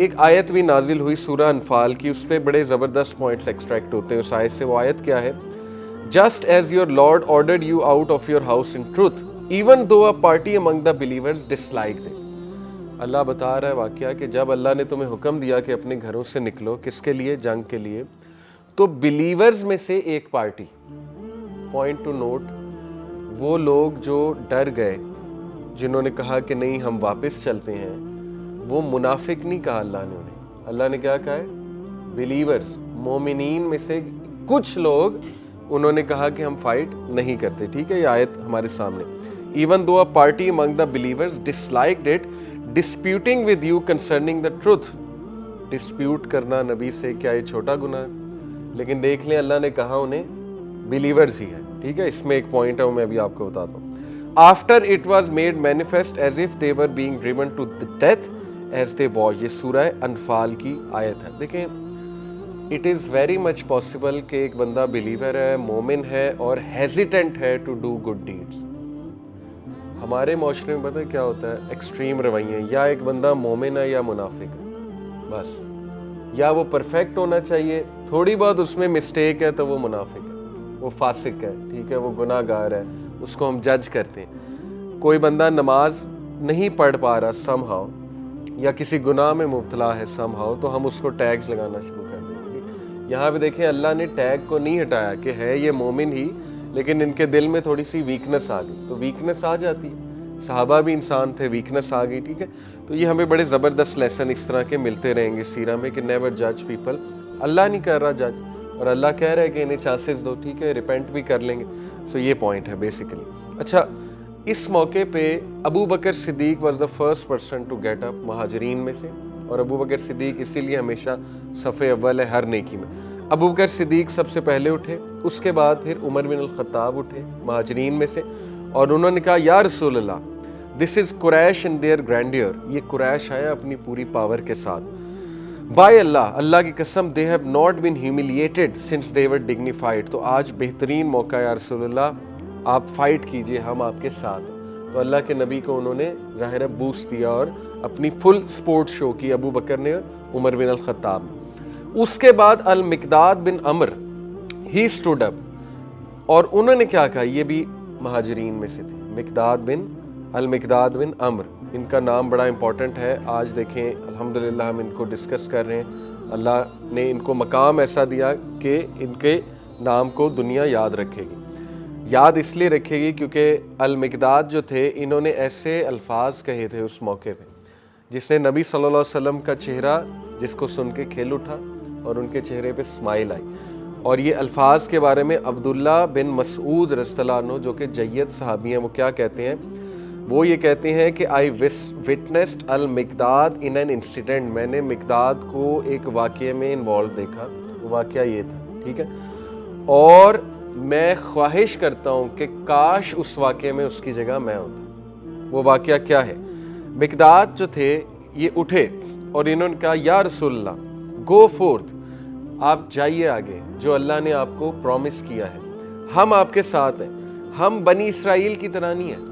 ایک آیت بھی نازل ہوئی سورہ انفال کی, اس پہ بڑے زبردست پوائنٹس ایکسٹریکٹ ہوتے ہیں اس آیت سے. وہ آیت کیا ہے؟ Just as your Lord ordered you out of your house in truth, even though a party among the believers disliked it. اللہ بتا رہا ہے واقعہ کہ جب اللہ نے تمہیں حکم دیا کہ اپنے گھروں سے نکلو, کس کے لیے؟ جنگ کے لیے, تو بلیورز میں سے ایک پارٹی, پوائنٹ ٹو نوٹ, وہ لوگ جو ڈر گئے, جنہوں نے کہا کہ نہیں ہم واپس چلتے ہیں, وہ منافق نہیں کہا اللہ نے انہیں. اللہ نے کیا کہا ہے؟ بلیورز, مومنین میں سے کچھ لوگ انہوں نے کہا کہ ہم فائٹ نہیں کرتے. ٹھیک ہے, یہ آیت ہمارے سامنے. Even though a party among the believers disliked it, disputing with you concerning the truth. Dispute کرنا نبی سے کیا یہ چھوٹا گناہ ہے؟ لیکن دیکھ لیں اللہ نے کہا انہیں بلیورز ہی ہے. ٹھیک ہے, اس میں ایک پوائنٹ ہے وہ میں ابھی آپ کو بتاتا ہوں. After it was made manifest as if they were being driven to the death as they watched. یہ سورہ انفال کی آیت ہے. دیکھیں, it is very much possible کہ ایک بندہ بلیور ہے, مومن ہے, اور ہیزیٹنٹ ہے ٹو ڈو گڈ ڈیڈس. ہمارے معاشرے میں پتہ ہے کیا ہوتا ہے؟ ایکسٹریم رویے, یا ایک بندہ مومن ہے یا منافق ہے, بس. یا وہ پرفیکٹ ہونا چاہیے, تھوڑی بہت اس میں مسٹیک ہے تو وہ منافق ہے, وہ فاسق ہے. ٹھیک ہے, وہ گناہ گار ہے, اس کو ہم جج کرتے ہیں. کوئی بندہ نماز نہیں پڑھ پا رہا سم ہاؤ, یا کسی گناہ میں مبتلا ہے سم ہاؤ, تو ہم اس کو ٹیگز لگانا شروع کر دیں. یہاں پہ دیکھیں اللہ نے ٹیگ کو نہیں ہٹایا کہ ہے یہ مومن ہی, لیکن ان کے دل میں تھوڑی سی ویکنس آ گئی, تو ویکنس آ جاتی ہے. صحابہ بھی انسان تھے, ویکنس آ گئی. ٹھیک ہے, تو یہ ہمیں بڑے زبردست لیسن اس طرح کے ملتے رہیں گے سیرہ میں کہ نیور جج پیپل. اللہ نہیں کر رہا جج, اور اللہ کہہ رہا ہے کہ انہیں چانسز دو. ٹھیک ہے, ریپینٹ بھی کر لیں گے. سو یہ پوائنٹ ہے بیسیکلی. اچھا, اس موقع پہ Abu Bakr Siddiq was the first person to get up, مہاجرین میں سے. اور ابو بکر صدیق اسی لیے ہمیشہ صف اول ہے ہر نیکی میں. ابو بکر صدیق سب سے پہلے اٹھے, اس کے بعد پھر عمر بن الخطاب اٹھے مہاجرین میں سے, اور انہوں نے کہا یا رسول اللہ, دس از قریش ان دیئر گرینڈیئر. یہ قریش ہے اپنی پوری پاور کے ساتھ. بائی اللہ, اللہ کی قسم, they have not been humiliated since they were dignified. تو آج بہترین موقع ہے یا رسول اللہ, آپ فائٹ کیجئے, ہم آپ کے ساتھ ہیں. تو اللہ کے نبی کو انہوں نے ظاہر بوسٹ دیا اور اپنی فل سپورٹ شو کی, ابو بکر نے, عمر بن الخطاب. اس کے بعد المقداد بن عمر, ہی اسٹوڈ اپ, اور انہوں نے کیا کہا, یہ بھی مہاجرین میں سے تھے, المقداد بن عمر. ان کا نام بڑا امپورٹنٹ ہے. آج دیکھیں الحمدللہ ہم ان کو ڈسکس کر رہے ہیں. اللہ نے ان کو مقام ایسا دیا کہ ان کے نام کو دنیا یاد رکھے گی. یاد اس لیے رکھے گی کیونکہ المقداد جو تھے, انہوں نے ایسے الفاظ کہے تھے اس موقع پہ جس نے نبی صلی اللہ علیہ وسلم کا چہرہ, جس کو سن کے کھل اٹھا, اور ان کے چہرے پہ اسمائل آئی. اور یہ الفاظ کے بارے میں عبداللہ بن مسعود رضی اللہ عنہ, جو کہ جید صحابی ہیں, وہ کیا کہتے ہیں؟ وہ یہ کہتے ہیں کہ آئی وٹنسڈ المقداد ان این انسیڈنٹ. میں نے مقداد کو ایک واقعے میں انوالو دیکھا. وہ واقعہ یہ تھا. ٹھیک ہے, اور میں خواہش کرتا ہوں کہ کاش اس واقعے میں اس کی جگہ میں ہوتا. وہ واقعہ کیا ہے؟ مقداد جو تھے یہ اٹھے اور انہوں نے کہا یا رسول اللہ, گو فورتھ, آپ جائیے آگے, جو اللہ نے آپ کو پرومس کیا ہے, ہم آپ کے ساتھ ہیں. ہم بنی اسرائیل کی طرح نہیں ہیں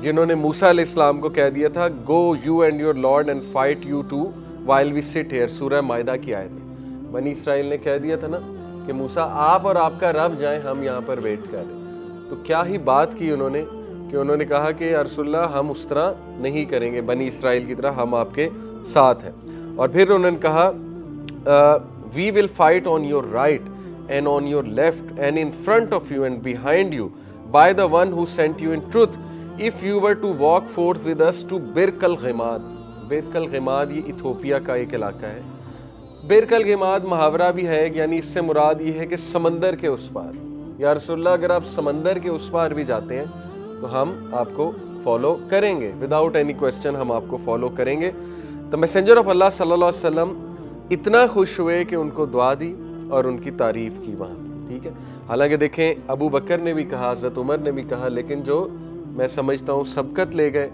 جنہوں نے موسیٰ علیہ السلام کو کہہ دیا تھا go you and your Lord and fight you two while we sit here. سورہ مائدہ کی آیت ہے. بنی اسرائیل نے کہہ دیا تھا نا کہ موسیٰ آپ اور آپ کا رب جائیں, ہم یہاں پر ویٹ کر رہے ہیں. تو کیا ہی بات کی انہوں نے کہ انہوں نے کہا کہ یا رسول اللہ ہم اس طرح نہیں کریں گے, بنی اسرائیل کی طرح, ہم آپ کے ساتھ ہیں. اور پھر انہوں نے کہا we will fight on your right and on your left and in front of you and behind you by the one who sent you in truth if you were to walk forth with us to برک الغماد. برک الغماد یہ Ethiopia کا ایک علاقہ ہے. برک الغماد محاورہ بھی ہے, یعنی اس سے مراد یہ ہے کہ سمندر کے اس پار. یا رسول اللہ اگر آپ سمندر کے اس پار بھی جاتے ہیں تو ہم آپ کو فالو کریں گے, وداؤٹ اینی کویسچن ہم آپ کو فالو کریں گے. تو میسنجر آف اللہ صلی اللہ علیہ وسلم اتنا خوش ہوئے کہ ان کو دعا دی اور ان کی تعریف کی وہاں. ٹھیک ہے, حالانکہ دیکھیں ابو بکر نے بھی کہا, حضرت عمر نے بھی کہا, لیکن جو میں سمجھتا ہوں سبقت لے گئے.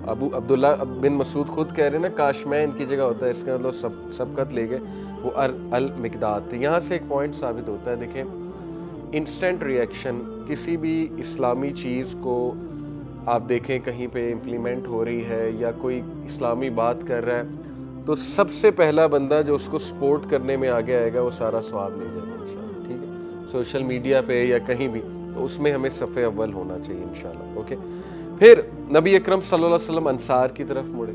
عبداللہ بن مسعود خود کہہ رہے ہیں نا, کاش میں ان کی جگہ ہوتا ہے, اس کا مطلب سبقت لے گئے, وہ المقداد تھے. یہاں سے ایک پوائنٹ ثابت ہوتا ہے, دیکھیں انسٹنٹ ریئیکشن کسی بھی اسلامی چیز کو آپ دیکھیں کہیں پہ امپلیمنٹ ہو رہی ہے یا کوئی اسلامی بات کر رہا ہے, تو سب سے پہلا بندہ جو اس کو سپورٹ کرنے میں آگے آئے گا وہ سارا ثواب لے جائے گا انشاءاللہ، ٹھیک ہے، سوشل میڈیا پہ یا کہیں بھی، تو اس میں ہمیں صف اول ہونا چاہیے انشاءاللہ، اوکے۔ پھر نبی اکرم صلی اللہ علیہ وسلم انصار کی طرف مڑے،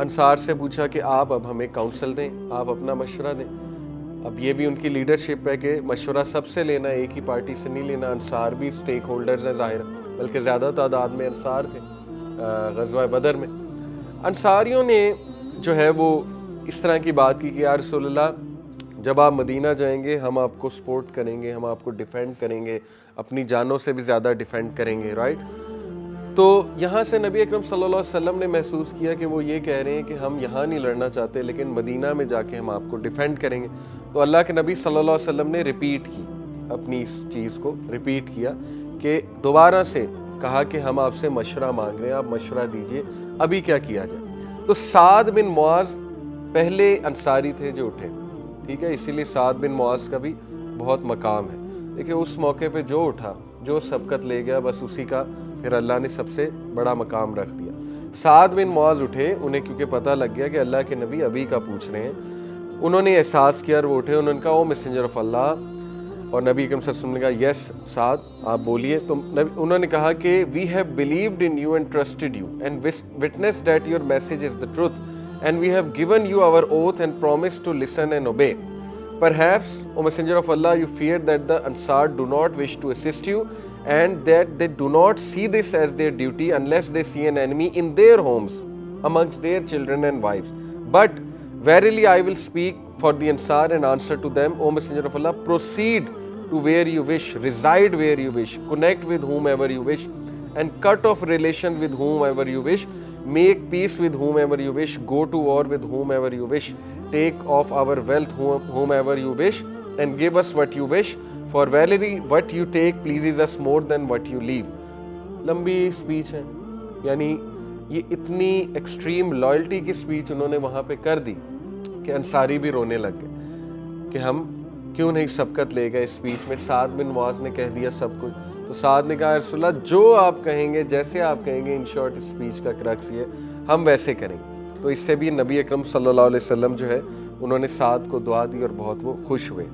انصار سے پوچھا کہ آپ اب ہمیں کاؤنسل دیں، آپ اپنا مشورہ دیں۔ اب یہ بھی ان کی لیڈرشپ ہے کہ مشورہ سب سے لینا، ایک ہی پارٹی سے نہیں لینا۔ انصار بھی سٹیک ہولڈرز ہیں ظاہر، بلکہ زیادہ تعداد میں انصار تھے غزوہ بدر میں۔ انصاریوں نے جو ہے وہ اس طرح کی بات کی کہ یا رسول اللہ جب آپ مدینہ جائیں گے ہم آپ کو سپورٹ کریں گے، ہم آپ کو ڈیفینڈ کریں گے، اپنی جانوں سے بھی زیادہ ڈیفینڈ کریں گے، رائٹ؟ تو یہاں سے نبی اکرم صلی اللہ علیہ وسلم نے محسوس کیا کہ وہ یہ کہہ رہے ہیں کہ ہم یہاں نہیں لڑنا چاہتے لیکن مدینہ میں جا کے ہم آپ کو ڈیفینڈ کریں گے۔ تو اللہ کے نبی صلی اللہ علیہ وسلم نے ریپیٹ کی، اپنی اس چیز کو ریپیٹ کیا کہ دوبارہ سے کہا کہ ہم آپ سے مشورہ مانگ رہے ہیں، آپ مشورہ دیجئے ابھی کیا کیا جائے۔ تو سعد بن معاذ پہلے انصاری تھے جو اٹھے، ٹھیک ہے، اسی لیے سعد بن معاذ کا بھی بہت مقام ہے۔ دیکھیں اس موقع پہ جو اٹھا، جو سبقت لے گیا، بس اسی کا پھر اللہ نے سب سے بڑا مقام رکھ دیا۔ سعد بن معاذ اٹھے، انہیں کیونکہ پتہ لگ گیا کہ اللہ کے نبی ابھی کا پوچھ رہے ہیں، انہوں نے احساس کیا اور وہ اٹھے، انہوں نے کہا او میسنجر آف اللہ، اور نبی اکرم صلی اللہ علیہ وسلم نے کہا یس سعد آپ بولیے۔ تو انہوں نے کہا کہ we have believed in you and trusted you and witness that your message is the truth and we have given you our oath and promise to listen and obey. Perhaps, O Messenger of Allah, you fear that the Ansar do not wish to assist you and that they do not see this as their duty unless they see an enemy in their homes amongst their children and wives. But verily I will speak for the Ansar and answer to them, O Messenger of Allah, proceed to where you wish, reside where you wish, connect with whomever you wish, and cut off relation with whomever you wish, make peace with whomever you wish, go to war with whomever you wish, take off our wealth whomever you wish, and give us what you wish, for verily what you take pleases us more than what you leave۔ لمبی speech ہے، یعنی یہ اتنی extreme loyalty کی speech انہوں نے وہاں پہ کر دی کہ انصاری بھی رونے لگ گئے کہ ہم کیوں نہیں سبقت لے گئے اس سپیچ میں۔ سعد بن معاذ نے کہہ دیا سب کچھ، تو سعد نے کہا رسول اللہ جو آپ کہیں گے، جیسے آپ کہیں گے، ان شارٹ سپیچ کا کرکس یہ ہم ویسے کریں گے۔ تو اس سے بھی نبی اکرم صلی اللہ علیہ وسلم جو ہے انہوں نے سعد کو دعا دی اور بہت وہ خوش ہوئے۔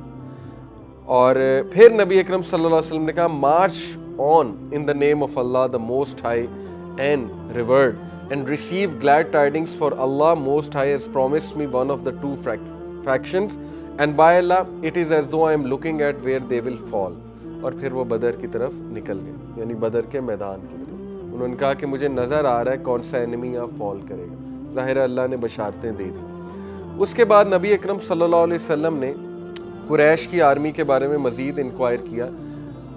اور پھر نبی اکرم صلی اللہ علیہ وسلم نے کہا march on in the name of Allah the most high and revered and receive glad tidings for Allah most high has promised me one of the two factions and by Allah it is as though I am looking at where they will fall. اور پھر وہ بدر کی طرف نکل گئے، یعنی بدر کے میدان کی طرف۔ انہوں نے کہا کہ مجھے نظر آ رہا ہے کون سا انیمی یہاں فال کرے گا، ظاہر اللہ نے بشارتیں دے دی۔ اس کے بعد نبی اکرم صلی اللہ علیہ وسلم نے قریش کی آرمی کے بارے میں مزید انکوائر کیا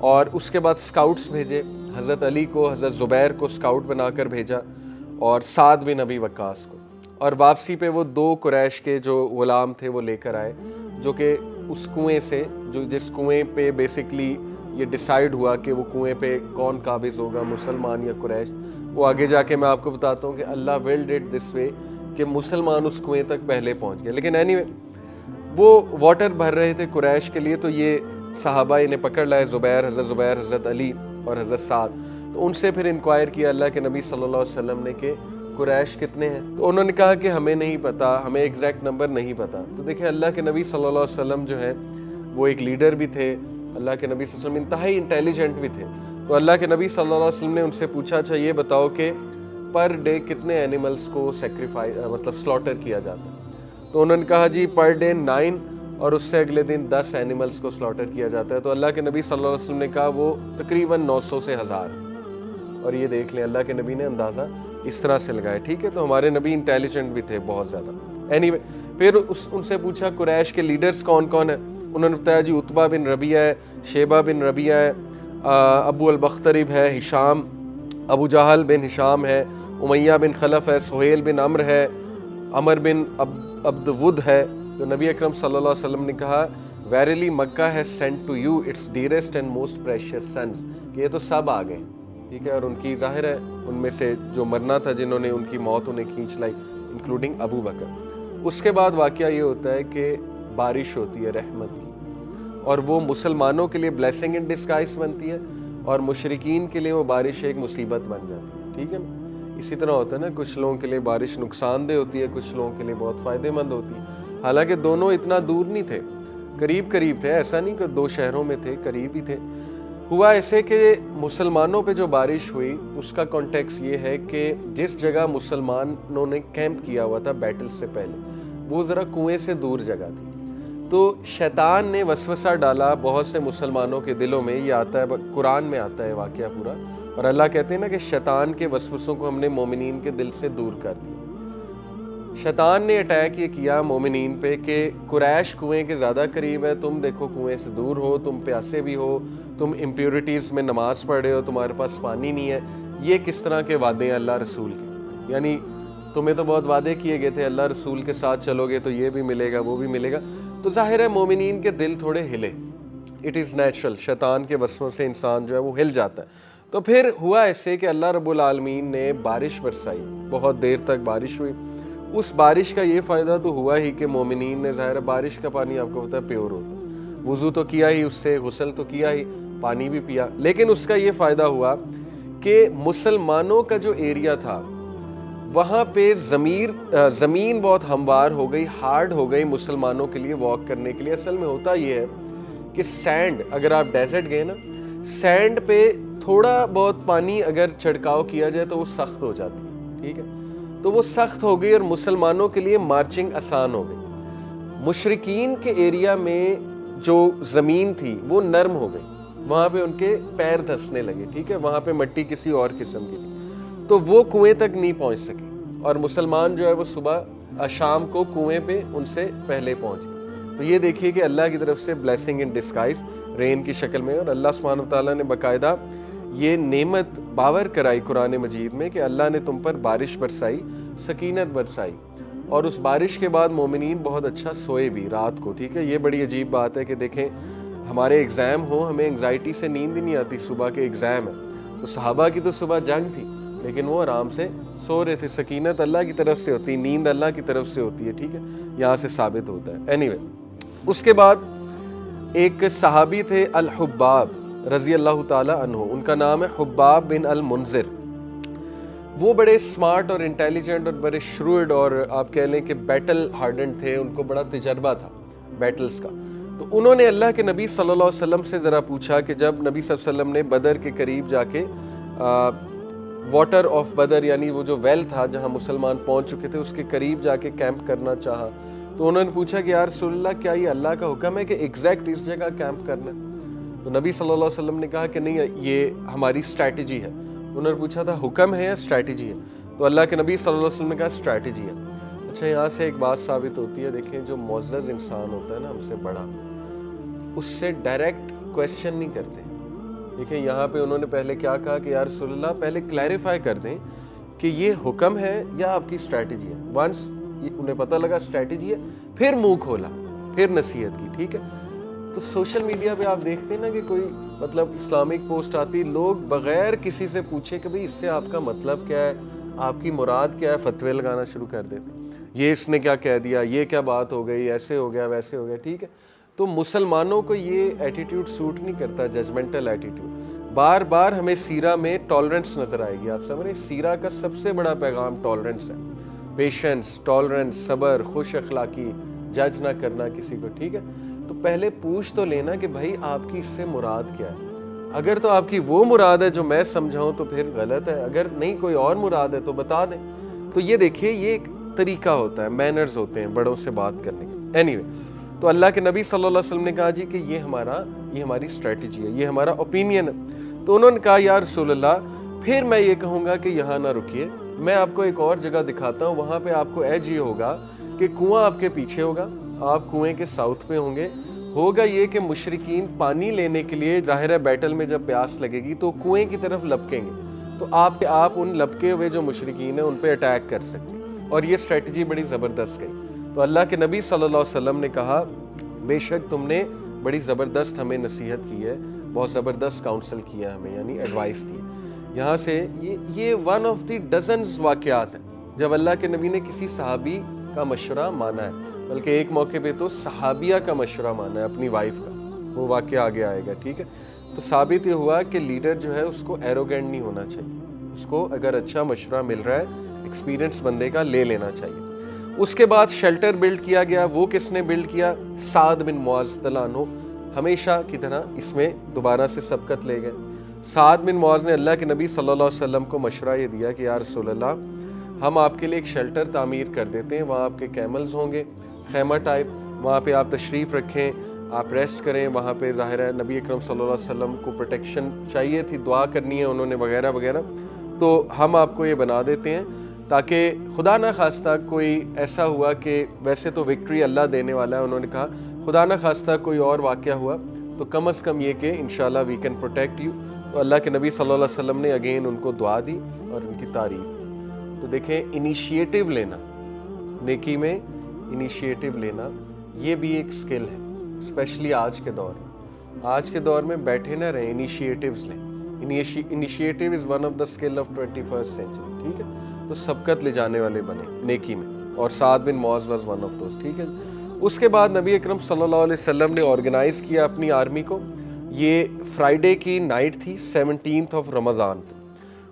اور اس کے بعد سکاؤٹس بھیجے، حضرت علی کو، حضرت زبیر کو سکاؤٹ بنا کر بھیجا اور سعد بن ابی وقاص کو، اور واپسی پہ وہ 2 قریش کے جو غلام تھے وہ لے کر آئے، جو کہ اس کنویں سے، جس کنویں پہ بیسکلی یہ ڈیسائیڈ ہوا کہ وہ کنویں پہ کون قابض ہوگا، مسلمان یا قریش، وہ آگے جا کے میں آپ کو بتاتا ہوں کہ اللہ ول ڈیڈ دس وے کہ مسلمان اس کنویں تک پہلے پہنچ گئے۔ لیکن اینی وے وہ واٹر بھر رہے تھے قریش کے لیے، تو یہ صحابہ انہیں پکڑ لائے، حضرت زبیر، حضرت علی اور حضرت سعد۔ تو ان سے پھر انکوائر کیا اللہ کے نبی صلی اللہ علیہ وسلم نے کہ قریش کتنے ہیں، تو انہوں نے کہا کہ ہمیں نہیں پتہ، ہمیں ایگزیکٹ نمبر نہیں پتہ۔ تو دیکھیں اللہ کے نبی صلی اللہ علیہ وسلم جو ہے وہ ایک لیڈر بھی تھے، اللہ کے نبی صلی اللہ علیہ وسلم انتہائی انٹیلیجنٹ بھی تھے۔ تو اللہ کے نبی صلی اللہ علیہ وسلم نے ان سے پوچھا اچھا یہ بتاؤ کہ پر ڈے کتنے اینیملز کو سیکریفائز مطلب سلاٹر کیا جاتا ہے؟ تو انہوں نے کہا جی پر ڈے 9 اور اس سے اگلے دن 10 اینیملز کو سلاٹر کیا جاتا ہے۔ تو اللہ کے نبی صلی اللہ علیہ وسلم نے کہا وہ تقریباً 900 سے 1000، اور یہ دیکھ لیں اللہ کے نبی نے اندازہ اس طرح سے لگایا، ٹھیک ہے۔ تو ہمارے نبی انٹیلیجنٹ بھی تھے بہت زیادہ۔ اینی وے پھر ان سے پوچھا قریش کے لیڈرز کون کون ہیں؟ انہوں نے بتایا جی عتبہ بن ربیعہ ہے، شیبہ بن ربیعہ ہے، ابو البختری ہے، ہشام، ابو جہل بن ہشام ہے، امیہ بن خلف ہے، سہیل بن عمر ہے، عمر بن عبد ود ہے۔ تو نبی اکرم صلی اللہ علیہ وسلم نے کہا verily Mecca has sent to you its dearest and most precious sons, کہ یہ تو سب آ گئے، ٹھیک ہے۔ اور ان کی ظاہر ہے ان میں سے جو مرنا تھا جنہوں نے ان کی موت انہیں کھینچ لائی، انکلوڈنگ ابو بکر۔ اس کے بعد واقعہ یہ ہوتا ہے کہ بارش ہوتی ہے رحمت کی، اور وہ مسلمانوں کے لیے بلیسنگ ان ڈسگائز بنتی ہے اور مشرکین کے لیے وہ بارش ایک مصیبت بن جاتی ہے، ٹھیک ہے۔ اسی طرح ہوتا ہے نا، کچھ لوگوں کے لیے بارش نقصان دہ ہوتی ہے، کچھ لوگوں کے لیے بہت فائدہ مند ہوتی ہے، حالانکہ دونوں اتنا دور نہیں تھے، قریب قریب تھے، ایسا نہیں کہ دو شہروں میں تھے، قریب ہی تھے۔ ہوا ایسے کہ مسلمانوں پہ جو بارش ہوئی اس کا کانٹیکس یہ ہے کہ جس جگہ مسلمانوں نے کیمپ کیا ہوا تھا بیٹل سے پہلے، وہ ذرا کنویں سے دور جگہ تھی، تو شیطان نے وسوسہ ڈالا بہت سے مسلمانوں کے دلوں میں۔ یہ آتا ہے قرآن میں، آتا ہے واقعہ پورا، اور اللہ کہتے ہیں نا کہ شیطان کے وسوسوں کو ہم نے مومنین کے دل سے دور کر دیا۔ شیطان نے اٹیک یہ کیا مومنین پہ کہ قریش کنویں کے زیادہ قریب ہے، تم دیکھو کنویں سے دور ہو، تم پیاسے بھی ہو، تم امپیورٹیز میں نماز پڑھ رہے ہو، تمہارے پاس پانی نہیں ہے۔ یہ کس طرح کے وعدے ہیں اللہ رسول کے؟ یعنی تمہیں تو بہت وعدے کیے گئے تھے، اللہ رسول کے ساتھ چلو گے تو یہ بھی ملے گا، وہ بھی ملے گا، تو ظاہر ہے مومنین کے دل تھوڑے ہلے۔ اٹ از نیچرل، شیطان کے وسوسوں سے انسان جو ہے وہ ہل جاتا ہے۔ تو پھر ہوا ایسے کہ اللہ رب العالمین نے بارش برسائی، بہت دیر تک بارش ہوئی۔ اس بارش کا یہ فائدہ تو ہوا ہی کہ مومنین نے، ظاہر بارش کا پانی آپ کو پتہ ہے پیور ہوتا ہے، وضو تو کیا ہی اس سے، غسل تو کیا ہی، پانی بھی پیا، لیکن اس کا یہ فائدہ ہوا کہ مسلمانوں کا جو ایریا تھا وہاں پہ زمین بہت ہموار ہو گئی، ہارڈ ہو گئی مسلمانوں کے لیے واک کرنے کے لیے۔ اصل میں ہوتا یہ ہے کہ سینڈ، اگر آپ ڈیزرٹ گئے نا، سینڈ پہ تھوڑا بہت پانی اگر چھڑکاؤ کیا جائے تو وہ سخت ہو جاتی ہے، ٹھیک ہے، تو وہ سخت ہو گئی اور مسلمانوں کے لیے مارچنگ آسان ہو گئی۔ مشرکین کے ایریا میں جو زمین تھی وہ نرم ہو گئی، وہاں پہ ان کے پیر دھسنے لگے، ٹھیک ہے، وہاں پہ مٹی کسی اور قسم کی تھی، تو وہ کنویں تک نہیں پہنچ سکے، اور مسلمان جو ہے وہ صبح شام کو کنویں پہ ان سے پہلے پہنچ گئے۔ تو یہ دیکھیے کہ اللہ کی طرف سے بلیسنگ ان ڈسگائز رین کی شکل میں، اور اللہ سبحانہ وتعالیٰ نے باقاعدہ یہ نعمت باور کرائی قرآن مجید میں کہ اللہ نے تم پر بارش برسائی، سکینت برسائی، اور اس بارش کے بعد مومنین بہت اچھا سوئے بھی رات کو، ٹھیک ہے۔ یہ بڑی عجیب بات ہے کہ دیکھیں ہمارے ایگزام ہو، ہمیں انگزائٹی سے نیند ہی نہیں آتی، صبح کے ایگزام ہے، تو صحابہ کی تو صبح جنگ تھی لیکن وہ آرام سے سو رہے تھے۔ سکینت اللہ کی طرف سے ہوتی ہے، نیند اللہ کی طرف سے ہوتی ہے، ٹھیک ہے، یہاں سے ثابت ہوتا ہے۔ اینی وے، اس کے بعد ایک صحابی تھے الحباب رضی اللہ تعالی عنہ، ان کا نام ہے حباب بن المنذر۔ وہ بڑے سمارٹ اور انٹیلیجنٹ اور بڑے شروڈ اور آپ کہہ لیں کہ بیٹل ہارڈنڈ تھے، ان کو بڑا تجربہ تھا بیٹلز کا۔ تو انہوں نے اللہ کے نبی صلی اللہ علیہ وسلم سے ذرا پوچھا کہ جب نبی صلی اللہ علیہ وسلم نے بدر کے قریب جا کے واٹر آف بدر، یعنی وہ جو ویل تھا جہاں مسلمان پہنچ چکے تھے، اس کے قریب جا کے کیمپ کرنا چاہا، تو انہوں نے پوچھا کہ یا رسول اللہ کیا یہ اللہ کا حکم ہے کہ ایگزیکٹ اس جگہ کیمپ کرنا ہے؟ تو نبی صلی اللہ علیہ وسلم نے کہا کہ نہیں، یہ ہماری اسٹریٹجی ہے۔ انہوں نے پوچھا تھا حکم ہے یا اسٹریٹجی ہے؟ تو اللہ کے نبی صلی اللہ علیہ وسلم نے کہا اسٹریٹجی ہے۔ اچھا، یہاں سے ایک بات ثابت ہوتی ہے، دیکھیں جو معزز انسان ہوتا ہے نا ہم سے بڑا، اس سے ڈائریکٹ کویسچن نہیں کرتے۔ دیکھیں یہاں پہ انہوں نے پہلے کیا کہا کہ یا رسول اللہ پہلے کلیریفائی کر دیں کہ یہ حکم ہے یا آپ کی اسٹریٹجی ہے۔ ونس انہیں پتہ لگا اسٹریٹجی ہے، پھر منہ کھولا، پھر نصیحت کی، ٹھیک ہے۔ تو سوشل میڈیا پہ آپ دیکھتے ہیں نا کہ کوئی مطلب اسلامک پوسٹ آتی، لوگ بغیر کسی سے پوچھے کہ بھئی اس سے آپ کا مطلب کیا ہے، آپ کی مراد کیا ہے، فتوے لگانا شروع کر دیتے، یہ اس نے کیا کہہ دیا، یہ کیا بات ہو گئی، ایسے ہو گیا، ویسے ہو گیا، ٹھیک ہے۔ تو مسلمانوں کو یہ ایٹیٹیوڈ سوٹ نہیں کرتا، ججمنٹل ایٹیٹیوڈ۔ بار بار ہمیں سیرہ میں ٹالرنس نظر آئے گی، آپ سمجھ رہے ہیں، سیرہ کا سب سے بڑا پیغام ٹالرنس ہے، پیشنس، ٹالرنس، صبر، خوش اخلاقی، جج نہ کرنا کسی کو، ٹھیک ہے۔ تو پہلے پوچھ تو لینا کہ بھائی آپ کی اس سے مراد کیا ہے، اگر تو آپ کی وہ مراد ہے جو میں سمجھاؤں تو پھر غلط ہے، اگر نہیں کوئی اور مراد ہے تو بتا دیں۔ تو یہ دیکھیے یہ ایک طریقہ ہوتا ہے، مینرز ہوتے ہیں بڑوں سے بات کرنے کے۔ اینی وے، تو اللہ کے نبی صلی اللہ علیہ وسلم نے کہا جی کہ یہ ہماری اسٹریٹجی ہے، یہ ہمارا اوپینین ہے۔ تو انہوں نے کہا یا رسول اللہ پھر میں یہ کہوں گا کہ یہاں نہ رکیے، میں آپ کو ایک اور جگہ دکھاتا ہوں، وہاں پہ آپ کو ایج یہ ہوگا کہ کنواں آپ کے پیچھے ہوگا، آپ کنویں کے ساؤتھ پہ ہوں گے، ہوگا یہ کہ مشرکین پانی لینے کے لیے ظاہر ہے بیٹل میں جب پیاس لگے گی تو کنویں کی طرف لپکیں گے، تو آپ ان لپکے ہوئے جو مشرکین ہیں ان پہ اٹیک کر سکتے ہیں، اور یہ اسٹریٹجی بڑی زبردست گئی۔ تو اللہ کے نبی صلی اللہ علیہ وسلم نے کہا بے شک تم نے بڑی زبردست ہمیں نصیحت کی ہے، بہت زبردست کاؤنسل کیا ہمیں، یعنی ایڈوائس دی۔ یہاں سے یہ ون آف دی ڈزنز واقعات ہیں جب اللہ کے نبی نے کسی صحابی کا مشورہ مانا ہے، بلکہ ایک موقع پہ تو صحابیہ کا مشورہ مانا ہے، اپنی وائف کا، وہ واقعہ آگے آئے گا، ٹھیک ہے۔ تو ثابت یہ ہوا کہ لیڈر جو ہے اس کو ایروگینٹ نہیں ہونا چاہیے، اس کو اگر اچھا مشورہ مل رہا ہے ایکسپیرینس بندے کا لے لینا چاہیے. اس کے بعد شیلٹر بلڈ کیا گیا. وہ کس نے بلڈ کیا؟ سعد بن معاذ رضی اللہ عنہ ہمیشہ کی طرح اس میں دوبارہ سے سبقت لے گئے. سعد بن معاذ نے اللہ کے نبی صلی اللہ علیہ وسلم کو مشورہ یہ دیا کہ یا رسول اللہ ہم آپ کے لیے ایک شیلٹر تعمیر کر دیتے ہیں, وہاں آپ کے کیملز ہوں گے, خیمہ ٹائپ, وہاں پہ آپ تشریف رکھیں, آپ ریسٹ کریں وہاں پہ. ظاہر ہے نبی اکرم صلی اللہ علیہ وسلم کو پروٹیکشن چاہیے تھی, دعا کرنی ہے انہوں نے وغیرہ وغیرہ, تو ہم آپ کو یہ بنا دیتے ہیں تاکہ خدا نہ خواستہ کوئی ایسا ہوا کہ ویسے تو وکٹری اللہ دینے والا ہے, انہوں نے کہا خدا نہ خواستہ کوئی اور واقعہ ہوا تو کم از کم یہ کہ انشاءاللہ وی کین پروٹیکٹ یو. تو اللہ کے نبی صلی اللہ علیہ وسلم نے اگین ان کو دعا دی اور ان کی تعریف. تو دیکھیں انیشیٹو لینا, نیکی میں انیشیٹو لینا یہ بھی ایک سکل ہے, اسپیشلی آج کے دور میں. آج کے دور میں بیٹھے نہ رہیں, انیشیٹوز لیں. Initiative is one of the skill of 21st century. ٹھیک ہے, تو سبقت لے جانے والے بنے نیکی میں, اور سعد بن معاذ واز ون آف دوز. ٹھیک ہے. اس کے بعد نبی اکرم صلی اللہ علیہ وسلم نے آرگنائز کیا اپنی آرمی کو. یہ فرائیڈے کی نائٹ تھی 17th of رمضان,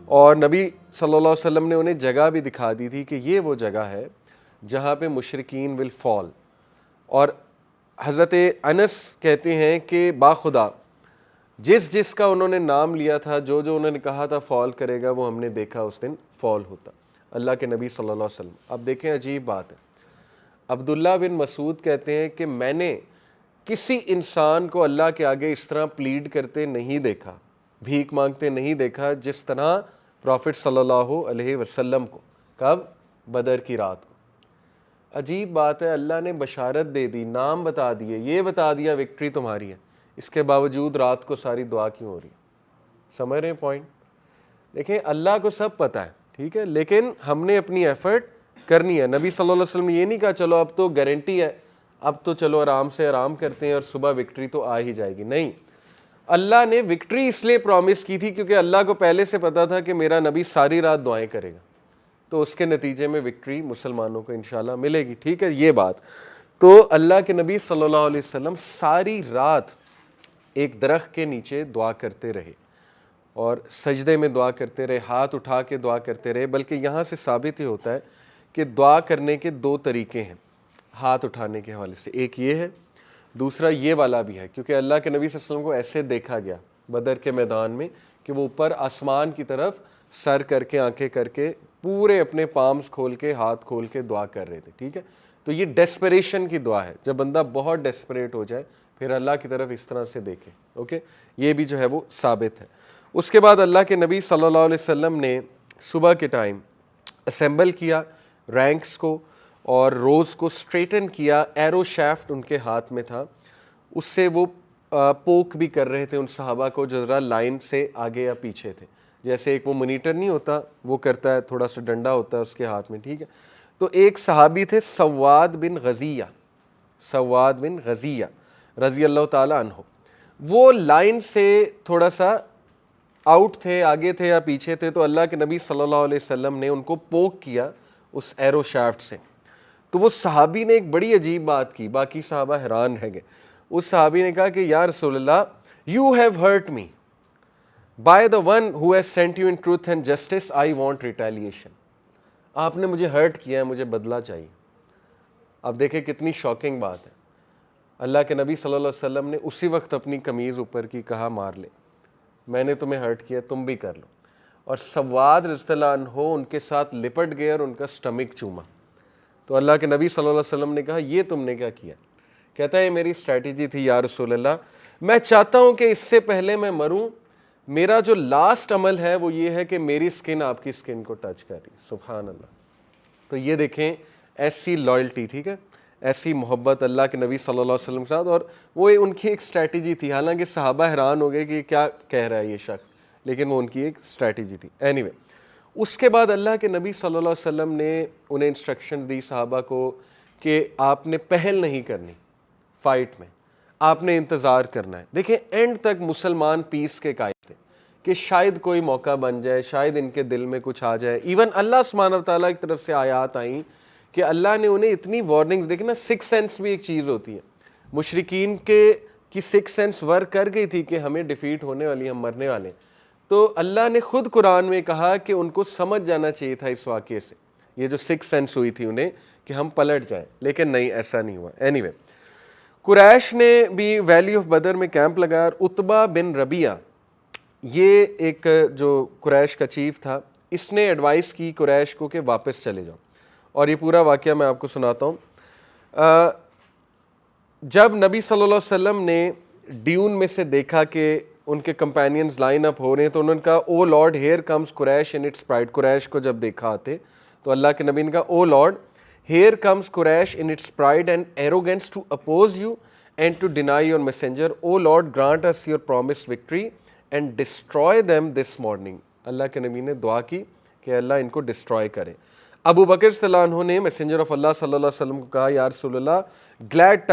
اور نبی صلی اللہ علیہ وسلم نے انہیں جگہ بھی دکھا دی تھی کہ یہ وہ جگہ ہے جہاں پہ مشرکین ول فال. اور حضرت انس کہتے ہیں کہ باخدا جس جس کا انہوں نے نام لیا تھا, جو جو انہوں نے کہا تھا فال کرے گا, وہ ہم نے دیکھا اس دن فال ہوتا اللہ کے نبی صلی اللہ علیہ وسلم. اب دیکھیں عجیب بات ہے, عبداللہ بن مسعود کہتے ہیں کہ میں نے کسی انسان کو اللہ کے آگے اس طرح پلیڈ کرتے نہیں دیکھا, بھیک مانگتے نہیں دیکھا جس طرح پروفٹ صلی اللہ علیہ وسلم کو. کب؟ بدر کی رات کو. عجیب بات ہے, اللہ نے بشارت دے دی, نام بتا دیے, یہ بتا دیا وکٹری تمہاری ہے, اس کے باوجود رات کو ساری دعا کیوں ہو رہی ہے؟ سمجھ رہے ہیں پوائنٹ؟ دیکھیں اللہ کو سب پتہ ہے, ٹھیک ہے, لیکن ہم نے اپنی ایفرٹ کرنی ہے. نبی صلی اللہ علیہ وسلم نے یہ نہیں کہا چلو اب تو گارنٹی ہے, اب تو چلو آرام سے آرام کرتے ہیں اور صبح وکٹری تو آ ہی جائے گی. نہیں, اللہ نے وکٹری اس لیے پرومس کی تھی کیونکہ اللہ کو پہلے سے پتا تھا کہ میرا نبی ساری رات دعائیں کرے گا, تو اس کے نتیجے میں وکٹری مسلمانوں کو انشاءاللہ ملے گی. ٹھیک ہے, یہ بات. تو اللہ کے نبی صلی اللہ علیہ وسلم ساری رات ایک درخت کے نیچے دعا کرتے رہے اور سجدے میں دعا کرتے رہے, ہاتھ اٹھا کے دعا کرتے رہے. بلکہ یہاں سے ثابت ہی ہوتا ہے کہ دعا کرنے کے دو طریقے ہیں ہاتھ اٹھانے کے حوالے سے. ایک یہ ہے, دوسرا یہ والا بھی ہے, کیونکہ اللہ کے نبی صلی اللہ علیہ وسلم کو ایسے دیکھا گیا بدر کے میدان میں کہ وہ اوپر آسمان کی طرف سر کر کے, آنکھیں کر کے, پورے اپنے پامز کھول کے, ہاتھ کھول کے دعا کر رہے تھے. ٹھیک ہے, تو یہ ڈیسپریشن کی دعا ہے, جب بندہ بہت ڈیسپریٹ ہو جائے پھر اللہ کی طرف اس طرح سے دیکھے. اوکے, یہ بھی جو ہے وہ ثابت ہے. اس کے بعد اللہ کے نبی صلی اللہ علیہ وسلم نے صبح کے ٹائم اسمبل کیا رینکس کو اور روز کو اسٹریٹن کیا. ایرو شافٹ ان کے ہاتھ میں تھا, اس سے وہ پوک بھی کر رہے تھے ان صحابہ کو جو ذرا لائن سے آگے یا پیچھے تھے. جیسے ایک وہ مانیٹر نہیں ہوتا, وہ کرتا ہے, تھوڑا سا ڈنڈا ہوتا ہے اس کے ہاتھ میں. ٹھیک ہے, تو ایک صحابی تھے سواد بن غزیہ, سواد بن غزیہ رضی اللہ تعالی عنہ, وہ لائن سے تھوڑا سا آؤٹ تھے, آگے تھے یا پیچھے تھے. تو اللہ کے نبی صلی اللہ علیہ وسلم نے ان کو پوک کیا اس ایرو شافٹ سے. تو وہ صحابی نے ایک بڑی عجیب بات کی, باقی صحابہ حیران رہ گئے. اس صحابی نے کہا کہ یا رسول اللہ, you have hurt me by the one who has sent you in truth and justice, I want retaliation. آپ نے مجھے ہرٹ کیا ہے, مجھے بدلہ چاہیے. اب دیکھیں کتنی شاکنگ بات ہے. اللہ کے نبی صلی اللہ علیہ وسلم نے اسی وقت اپنی قمیض اوپر کی, کہا مار لے, میں نے تمہیں ہرٹ کیا, تم بھی کر لو. اور سواد رضی اللہ عنہ ان کے ساتھ لپٹ گئے اور ان کا سٹمک چوما. تو اللہ کے نبی صلی اللہ علیہ وسلم نے کہا یہ تم نے کیا کیا؟ کہتا ہے یہ میری اسٹریٹجی تھی یا رسول اللہ, میں چاہتا ہوں کہ اس سے پہلے میں مروں, میرا جو لاسٹ عمل ہے وہ یہ ہے کہ میری سکن آپ کی سکن کو ٹچ کر رہی. سبحان اللہ. تو یہ دیکھیں ایسی لائلٹی, ٹھیک ہے, ایسی محبت اللہ کے نبی صلی اللہ علیہ وسلم کے ساتھ. اور وہ ان کی ایک اسٹریٹجی تھی, حالانکہ صحابہ حیران ہو گئے کہ کیا کہہ رہا ہے یہ شخص, لیکن وہ ان کی ایک اسٹریٹجی تھی. اینی وے, اس کے بعد اللہ کے نبی صلی اللہ علیہ وسلم نے انہیں انسٹرکشن دی صحابہ کو کہ آپ نے پہل نہیں کرنی فائٹ میں, آپ نے انتظار کرنا ہے. دیکھیں اینڈ تک مسلمان پیس کے قائل تھے کہ شاید کوئی موقع بن جائے, شاید ان کے دل میں کچھ آ جائے. ایون اللہ سبحانہ و تعالیٰ کی طرف سے آیات آئیں کہ اللہ نے انہیں اتنی وارننگز, دیکھیں نا سکس سینس بھی ایک چیز ہوتی ہے, مشرکین کی سکس سینس ورک کر گئی تھی کہ ہمیں ڈیفیٹ ہونے والی, ہم مرنے والے ہیں. تو اللہ نے خود قرآن میں کہا کہ ان کو سمجھ جانا چاہیے تھا اس واقعے سے, یہ جو 6 سینس ہوئی تھی انہیں کہ ہم پلٹ جائیں, لیکن نہیں, ایسا نہیں ہوا. اینی وے, قریش نے بھی ویلی آف بدر میں کیمپ لگایا, اور عتبہ بن ربیعہ یہ ایک جو قریش کا چیف تھا, اس نے ایڈوائس کی قریش کو کہ واپس چلے جاؤ. اور یہ پورا واقعہ میں آپ کو سناتا ہوں. جب نبی صلی اللہ علیہ وسلم نے ڈیون میں سے دیکھا کہ ان کے کمپینینز لائن اپ ہو رہے ہیں, تو انہوں نے کہا O Lord here comes Quraysh in its pride. Quraysh کو جب دیکھا آتے تو اللہ کے نبی نے کہا O Lord here comes Quraysh in its pride and arrogance to oppose you and to deny your messenger. O Lord grant us your promise victory and destroy them this morning. اللہ کے نبی نے دعا کی کہ اللہ ان کو ڈسٹروائے کرے. ابو بکر صلی اللہ عنہ نے میسنجر آف اللہ صلی اللہ علیہ وسلم کو کہا یا رسول اللہ گلیڈ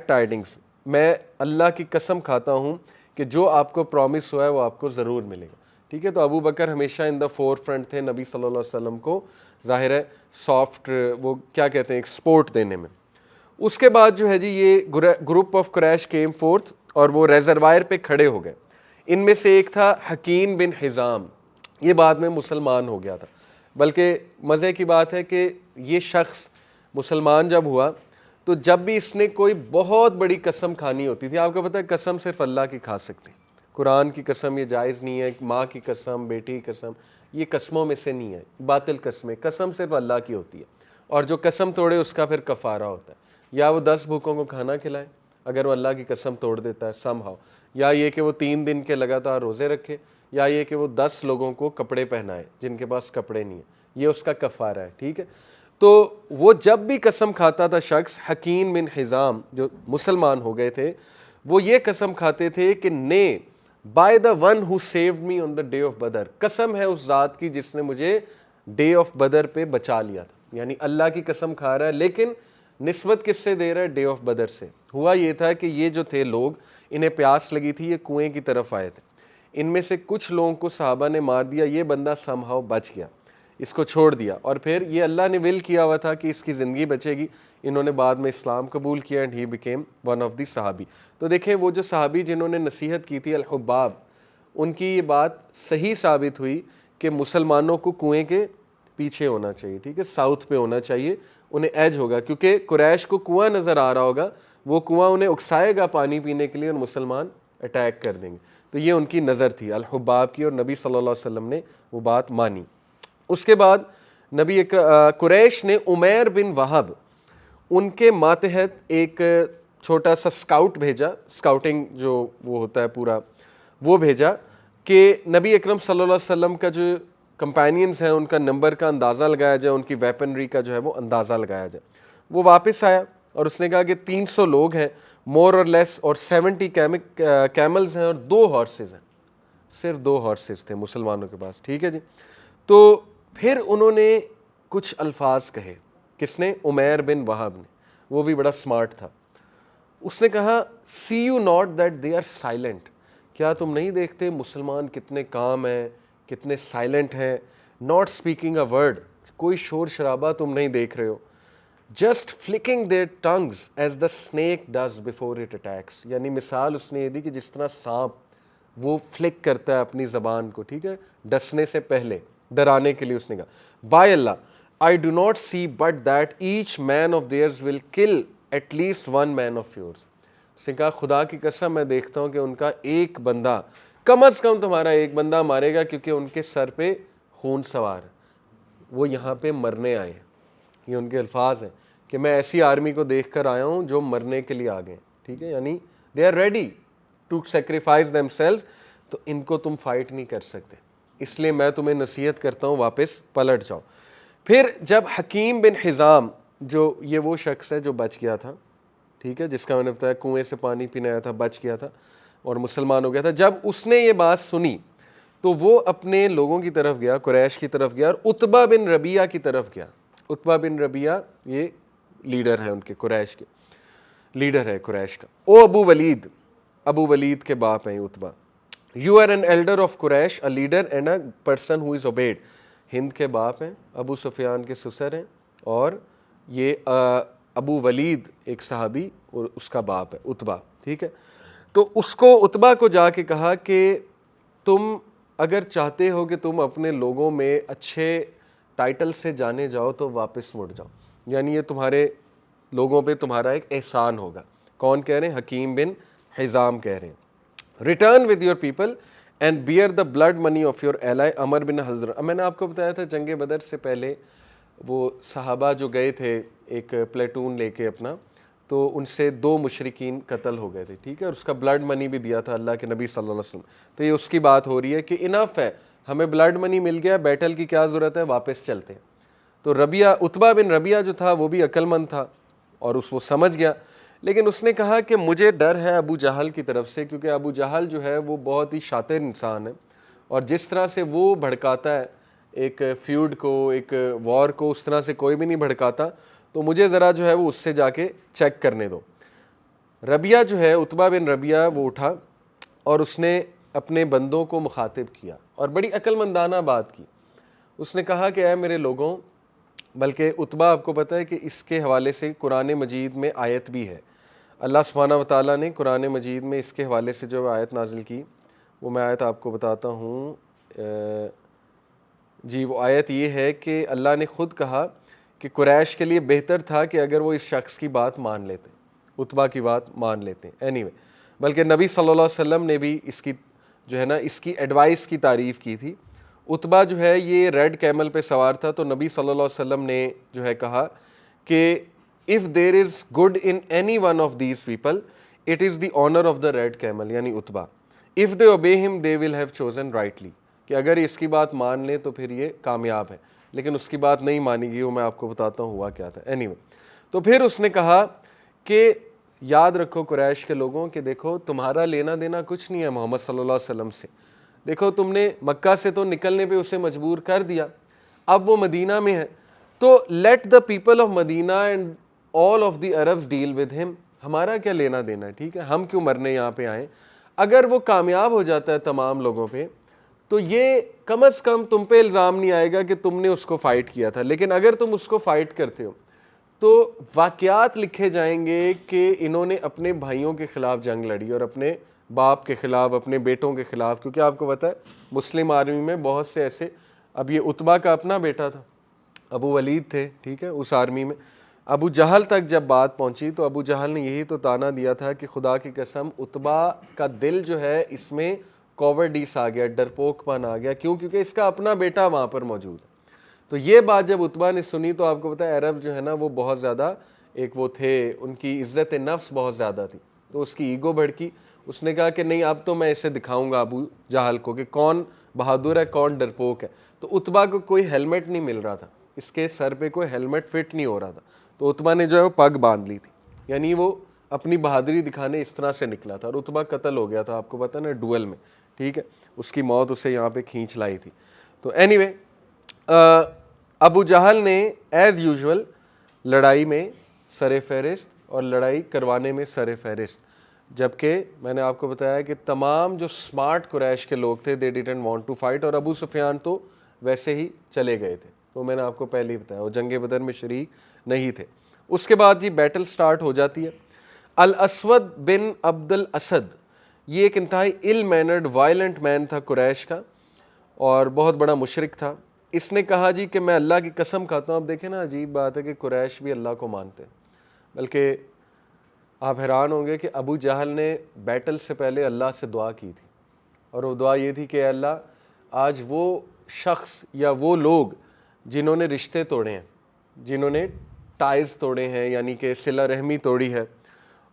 ٹائڈنگز, میں اللہ کی قسم کھاتا ہوں کہ جو آپ کو پرومس ہوا ہے وہ آپ کو ضرور ملے گا. ٹھیک ہے, تو ابو بکر ہمیشہ ان دا فور فرنٹ تھے نبی صلی اللہ علیہ وسلم کو, ظاہر ہے سافٹ, وہ کیا کہتے ہیں, ایک سپورٹ دینے میں. اس کے بعد جو ہے جی یہ group of Quraysh came forth اور وہ ریزروائر پہ کھڑے ہو گئے. ان میں سے ایک تھا حکیم بن حزام, یہ بعد میں مسلمان ہو گیا تھا. بلکہ مزے کی بات ہے کہ یہ شخص مسلمان جب ہوا تو جب بھی اس نے کوئی بہت بڑی قسم کھانی ہوتی تھی, آپ کو پتہ ہے قسم صرف اللہ کی کھا سکتے ہیں, قرآن کی قسم یہ جائز نہیں ہے, ماں کی قسم, بیٹی کی قسم, یہ قسموں میں سے نہیں ہے, باطل قسمیں, قسم صرف اللہ کی ہوتی ہے. اور جو قسم توڑے اس کا پھر کفارہ ہوتا ہے, یا وہ 10 بھوکوں کو کھانا کھلائے اگر وہ اللہ کی قسم توڑ دیتا ہے سم ہاؤ, یا یہ کہ وہ 3 دن کے لگاتار روزے رکھے, یا یہ کہ وہ 10 لوگوں کو کپڑے پہنائے جن کے پاس کپڑے نہیں ہیں, یہ اس کا کفارہ ہے. ٹھیک ہے, تو وہ جب بھی قسم کھاتا تھا شخص, حکیم بن حزام جو مسلمان ہو گئے تھے, وہ یہ قسم کھاتے تھے کہ نے by the one who saved me on the day of Badr, قسم ہے اس ذات کی جس نے مجھے ڈے آف بدر پہ بچا لیا تھا. یعنی اللہ کی قسم کھا رہا ہے, لیکن نسبت کس سے دے رہا ہے, ڈے آف بدر سے. ہوا یہ تھا کہ یہ جو تھے لوگ, انہیں پیاس لگی تھی, یہ کنویں کی طرف آئے تھے. ان میں سے کچھ لوگوں کو صحابہ نے مار دیا, یہ بندہ سم ہاؤ بچ گیا, اس کو چھوڑ دیا, اور پھر یہ اللہ نے ول کیا ہوا تھا کہ اس کی زندگی بچے گی. انہوں نے بعد میں اسلام قبول کیا and he became one of the صحابی. تو دیکھیں وہ جو صحابی جنہوں نے نصیحت کی تھی الحباب, ان کی یہ بات صحیح ثابت ہوئی کہ مسلمانوں کو کنویں کے پیچھے ہونا چاہیے. ٹھیک ہے, ساؤتھ پہ ہونا چاہیے, انہیں ایج ہوگا, کیونکہ قریش کو کنواں نظر آ رہا ہوگا, وہ کنواں انہیں اکسائے گا پانی پینے کے لیے اور مسلمان اٹیک کر دیں گے. تو یہ ان کی نظر تھی الحباب کی, اور نبی صلی اللہ علیہ وسلم نے وہ بات مانی. اس کے بعد نبی قریش نے عمیر بن وہب, ان کے ماتحت ایک چھوٹا سا سکاؤٹ بھیجا, سکاؤٹنگ جو وہ ہوتا ہے پورا, وہ بھیجا کہ نبی اکرم صلی اللہ علیہ وسلم کا جو کمپینینز ہیں ان کا نمبر کا اندازہ لگایا جائے, ان کی ویپنری کا جو ہے وہ اندازہ لگایا جائے. وہ واپس آیا اور اس نے کہا کہ 300 لوگ ہیں مور اور لیس, اور 70 کیملز ہیں اور 2 ہارسز ہیں. صرف 2 ہارسز تھے مسلمانوں کے پاس. ٹھیک ہے جی, تو پھر انہوں نے کچھ الفاظ کہے. کس نے؟ عمیر بن وہب نے, وہ بھی بڑا سمارٹ تھا. اس نے کہا see you not that they are silent, کیا تم نہیں دیکھتے مسلمان کتنے کام ہیں, کتنے سائلنٹ ہیں, ناٹ اسپیکنگ اے ورڈ, کوئی شور شرابہ تم نہیں دیکھ رہے ہو, just flicking their tongues as the snake does before it attacks. یعنی مثال اس نے یہ دی کہ جس طرح سانپ وہ فلک کرتا ہے اپنی زبان کو, ٹھیک ہے, ڈسنے سے پہلے, ڈرانے کے لیے. اس نے کہا by Allah I do not see but that each man of theirs will kill at least one man of yours. اس نے کہا خدا کی قسم میں دیکھتا ہوں کہ ان کا ایک بندہ, کم از کم تمہارا ایک بندہ مارے گا, کیونکہ ان کے سر پہ خون سوار ہے, وہ یہاں پہ مرنے آئے ہیں. یہ ان کے الفاظ ہیں کہ میں ایسی آرمی کو دیکھ کر آیا ہوں جو مرنے کے لیے آ گئے. ٹھیک ہے, یعنی they are ready to sacrifice themselves, تو ان کو تم فائٹ نہیں کر سکتے, اس لیے میں تمہیں نصیحت کرتا ہوں واپس پلٹ جاؤ. پھر جب حکیم بن حزام, جو یہ وہ شخص ہے جو بچ گیا تھا, ٹھیک ہے, جس کا میں نے بتایا کنویں سے پانی پینے آیا تھا, بچ گیا تھا اور مسلمان ہو گیا تھا, جب اس نے یہ بات سنی تو وہ اپنے لوگوں کی طرف گیا, قریش کی طرف گیا, اور عتبہ بن ربیعہ کی طرف گیا. عتبہ بن ربیعہ یہ لیڈر ہے, ان کے قریش کے لیڈر ہے قریش کا. او ابو ولید, ابو ولید کے باپ ہیں Utbah. You are an elder of Quraysh, a leader and a person who is obeyed. Hind کے باپ ہیں, ابو سفیان کے سسر ہیں, اور یہ ابو ولید ایک صحابی اور اس کا باپ ہے عتبہ. ٹھیک ہے, تو اس کو عتبہ کو جا کے کہا کہ تم اگر چاہتے ہو کہ تم اپنے لوگوں میں اچھے ٹائٹل سے جانے جاؤ تو واپس مڑ جاؤ، یعنی یہ تمہارے لوگوں پہ تمہارا ایک احسان ہوگا۔ کون کہہ رہے ہیں؟ حکیم بن حزام کہہ رہے ہیں۔ Return with your people and bear the blood money of your ally Umar bin Hazrat. میں نے آپ کو بتایا تھا جنگ بدر سے پہلے وہ صحابہ جو گئے تھے ایک پلیٹون لے کے اپنا، تو ان سے 2 مشرکین قتل ہو گئے تھے، ٹھیک ہے، اور اس کا بلڈ منی بھی دیا تھا اللہ کے نبی صلی اللہ علیہ وسلم۔ تو یہ اس کی بات ہو رہی ہے کہ انف ہے، ہمیں بلڈ منی مل گیا، بیٹل کی کیا ضرورت ہے، واپس چلتے ہیں۔ تو عتبہ بن ربیعہ جو تھا وہ بھی عقل مند تھا اور وہ سمجھ گیا، لیکن اس نے کہا کہ مجھے ڈر ہے ابو جہل کی طرف سے، کیونکہ ابو جہل جو ہے وہ بہت ہی شاطر انسان ہے، اور جس طرح سے وہ بھڑکاتا ہے ایک فیوڈ کو، ایک وار کو، اس طرح سے کوئی بھی نہیں بھڑکاتا، تو مجھے ذرا جو ہے وہ اس سے جا کے چیک کرنے دو۔ ربیعہ جو ہے عتبہ بن ربیعہ وہ اٹھا اور اس نے اپنے بندوں کو مخاطب کیا اور بڑی عقل مندانہ بات کی۔ اس نے کہا کہ اے میرے لوگوں، بلکہ عتبہ آپ کو پتہ ہے کہ اس کے حوالے سے قرآن مجید میں آیت بھی ہے، اللہ سبحانہ و تعالیٰ نے قرآن مجید میں اس کے حوالے سے جو آیت نازل کی، وہ میں آیت آپ کو بتاتا ہوں۔ جی وہ آیت یہ ہے کہ اللہ نے خود کہا کہ قریش کے لیے بہتر تھا کہ اگر وہ اس شخص کی بات مان لیتے، عتبہ کی بات مان لیتے ہیں۔ بلکہ نبی صلی اللہ علیہ وسلم نے بھی اس کی جو ہے نا اس کی ایڈوائس کی تعریف کی تھی۔ عتبہ جو ہے یہ ریڈ کیمل پہ سوار تھا، تو نبی صلی اللہ علیہ وسلم نے جو ہے کہا کہ if there is good in any one of these people it is the honor of the red camel، یعنی عتبہ، if they obey him they will have chosen rightly، کہ اگر اس کی بات مان لیں تو پھر یہ کامیاب ہے، لیکن اس کی بات نہیں مانی گئی، وہ میں آپ کو بتاتا ہوں ہوا کیا تھا۔ تو پھر اس نے کہا کہ یاد رکھو قریش کے لوگوں کہ دیکھو تمہارا لینا دینا کچھ نہیں ہے محمد صلی اللہ علیہ وسلم سے، دیکھو تم نے مکہ سے تو نکلنے پہ اسے مجبور کر دیا، اب وہ مدینہ میں ہے، تو let the people of Medina and all of the Arabs deal with him, ہمارا کیا لینا دینا ہے، ٹھیک ہے، ہم کیوں مرنے یہاں پہ آئیں۔ اگر وہ کامیاب ہو جاتا ہے تمام لوگوں پہ تو یہ کم از کم تم پہ الزام نہیں آئے گا کہ تم نے اس کو فائٹ کیا تھا، لیکن اگر تم اس کو فائٹ کرتے ہو تو واقعات لکھے جائیں گے کہ انہوں نے اپنے بھائیوں کے خلاف جنگ لڑی اور اپنے باپ کے خلاف، اپنے بیٹوں کے خلاف، کیونکہ آپ کو پتہ ہے مسلم آرمی میں بہت سے ایسے، اب یہ عتبہ کا اپنا بیٹا تھا، ابو ولید تھے، ٹھیک ہے، اس آرمی میں ابو جہل تک جب بات پہنچی تو ابو جہل نے یہی تو تانا دیا تھا کہ خدا کی قسم عتبہ کا دل جو ہے اس میں کوورڈیس آ گیا، ڈرپوک پن آ گیا، کیوں؟ کیونکہ اس کا اپنا بیٹا وہاں پر موجود ہے۔ تو یہ بات جب عتبہ نے سنی تو آپ کو پتہ ہے عرب جو ہے نا وہ بہت زیادہ ایک وہ تھے، ان کی عزت نفس بہت زیادہ تھی، تو اس کی ایگو بھڑکی، اس نے کہا کہ نہیں اب تو میں اسے دکھاؤں گا ابو جہل کو کہ کون بہادر ہے کون ڈرپوک ہے۔ تو عتبہ کو کوئی ہیلمٹ نہیں مل رہا تھا، اس کے سر پہ کوئی ہیلمٹ فٹ نہیں ہو رہا تھا، تو عتبہ نے جو ہے وہ پگ باندھ لی تھی، یعنی وہ اپنی بہادری دکھانے اس طرح سے نکلا تھا، اور عتبہ قتل ہو گیا تھا، آپ کو پتہ نا ڈوئل میں، ٹھیک ہے، اس کی موت اسے یہاں پہ کھینچ لائی تھی۔ تو ابو جہل نے ایز یوزول لڑائی میں سر فہرست اور لڑائی کروانے میں سر فہرست، جبکہ میں نے آپ کو بتایا کہ تمام جو سمارٹ قریش کے لوگ تھے they didn't want to fight، اور ابو سفیان تو ویسے ہی چلے گئے تھے، تو میں نے آپ کو پہلے ہی بتایا وہ جنگ بدر میں شریک نہیں تھے۔ اس کے بعد جی بیٹل سٹارٹ ہو جاتی ہے۔ الاسود بن عبد الاسد یہ ایک انتہائی ill mannered وائلنٹ مین تھا قریش کا، اور بہت بڑا مشرک تھا۔ اس نے کہا جی کہ میں اللہ کی قسم کھاتا ہوں، اب دیکھیں نا عجیب بات ہے کہ قریش بھی اللہ کو مانتے ہیں، بلکہ آپ حیران ہوں گے کہ ابو جہل نے بیٹل سے پہلے اللہ سے دعا کی تھی، اور وہ دعا یہ تھی کہ اے اللہ آج وہ شخص یا وہ لوگ جنہوں نے رشتے توڑے ہیں، جنہوں نے ٹائز توڑے ہیں یعنی کہ صلہ رحمی توڑی ہے،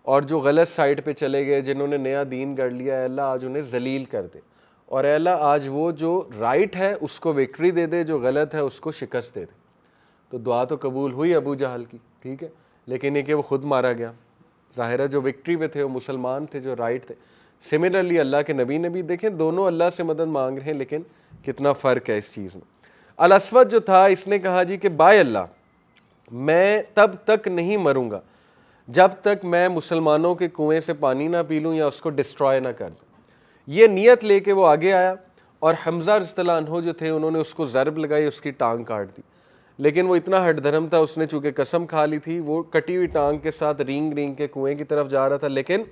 اور جو غلط سائٹ پہ چلے گئے، جنہوں نے نیا دین گڑھ لیا، اے اللہ آج انہیں ذلیل کر دے، اور اے اللہ آج وہ جو رائٹ ہے اس کو وکٹری دے دے، جو غلط ہے اس کو شکست دے دے۔ تو دعا تو قبول ہوئی ابو جہل کی، ٹھیک ہے، لیکن یہ کہ وہ خود مارا گیا، ظاہر ہے جو وکٹری پہ تھے وہ مسلمان تھے جو رائٹ تھے۔ سملرلی اللہ کے نبی نے بھی دیکھیں دونوں اللہ سے مدد مانگ رہے ہیں، لیکن کتنا فرق ہے اس چیز میں۔ الاسود جو تھا اس نے کہا جی کہ بائے اللہ میں تب تک نہیں مروں گا جب تک میں مسلمانوں کے کنویں سے پانی نہ پی لوں یا اس کو ڈسٹرائے نہ کر دوں۔ یہ نیت لے کے وہ آگے آیا، اور حمزہ رضی اللہ عنہ جو تھے انہوں نے اس کو ضرب لگائی، اس کی ٹانگ کاٹ دی، لیکن وہ اتنا ہٹ دھرم تھا، اس نے چونکہ قسم کھا لی تھی، وہ کٹی ہوئی ٹانگ کے ساتھ رینگ رینگ کے کنویں کی طرف جا رہا تھا، لیکن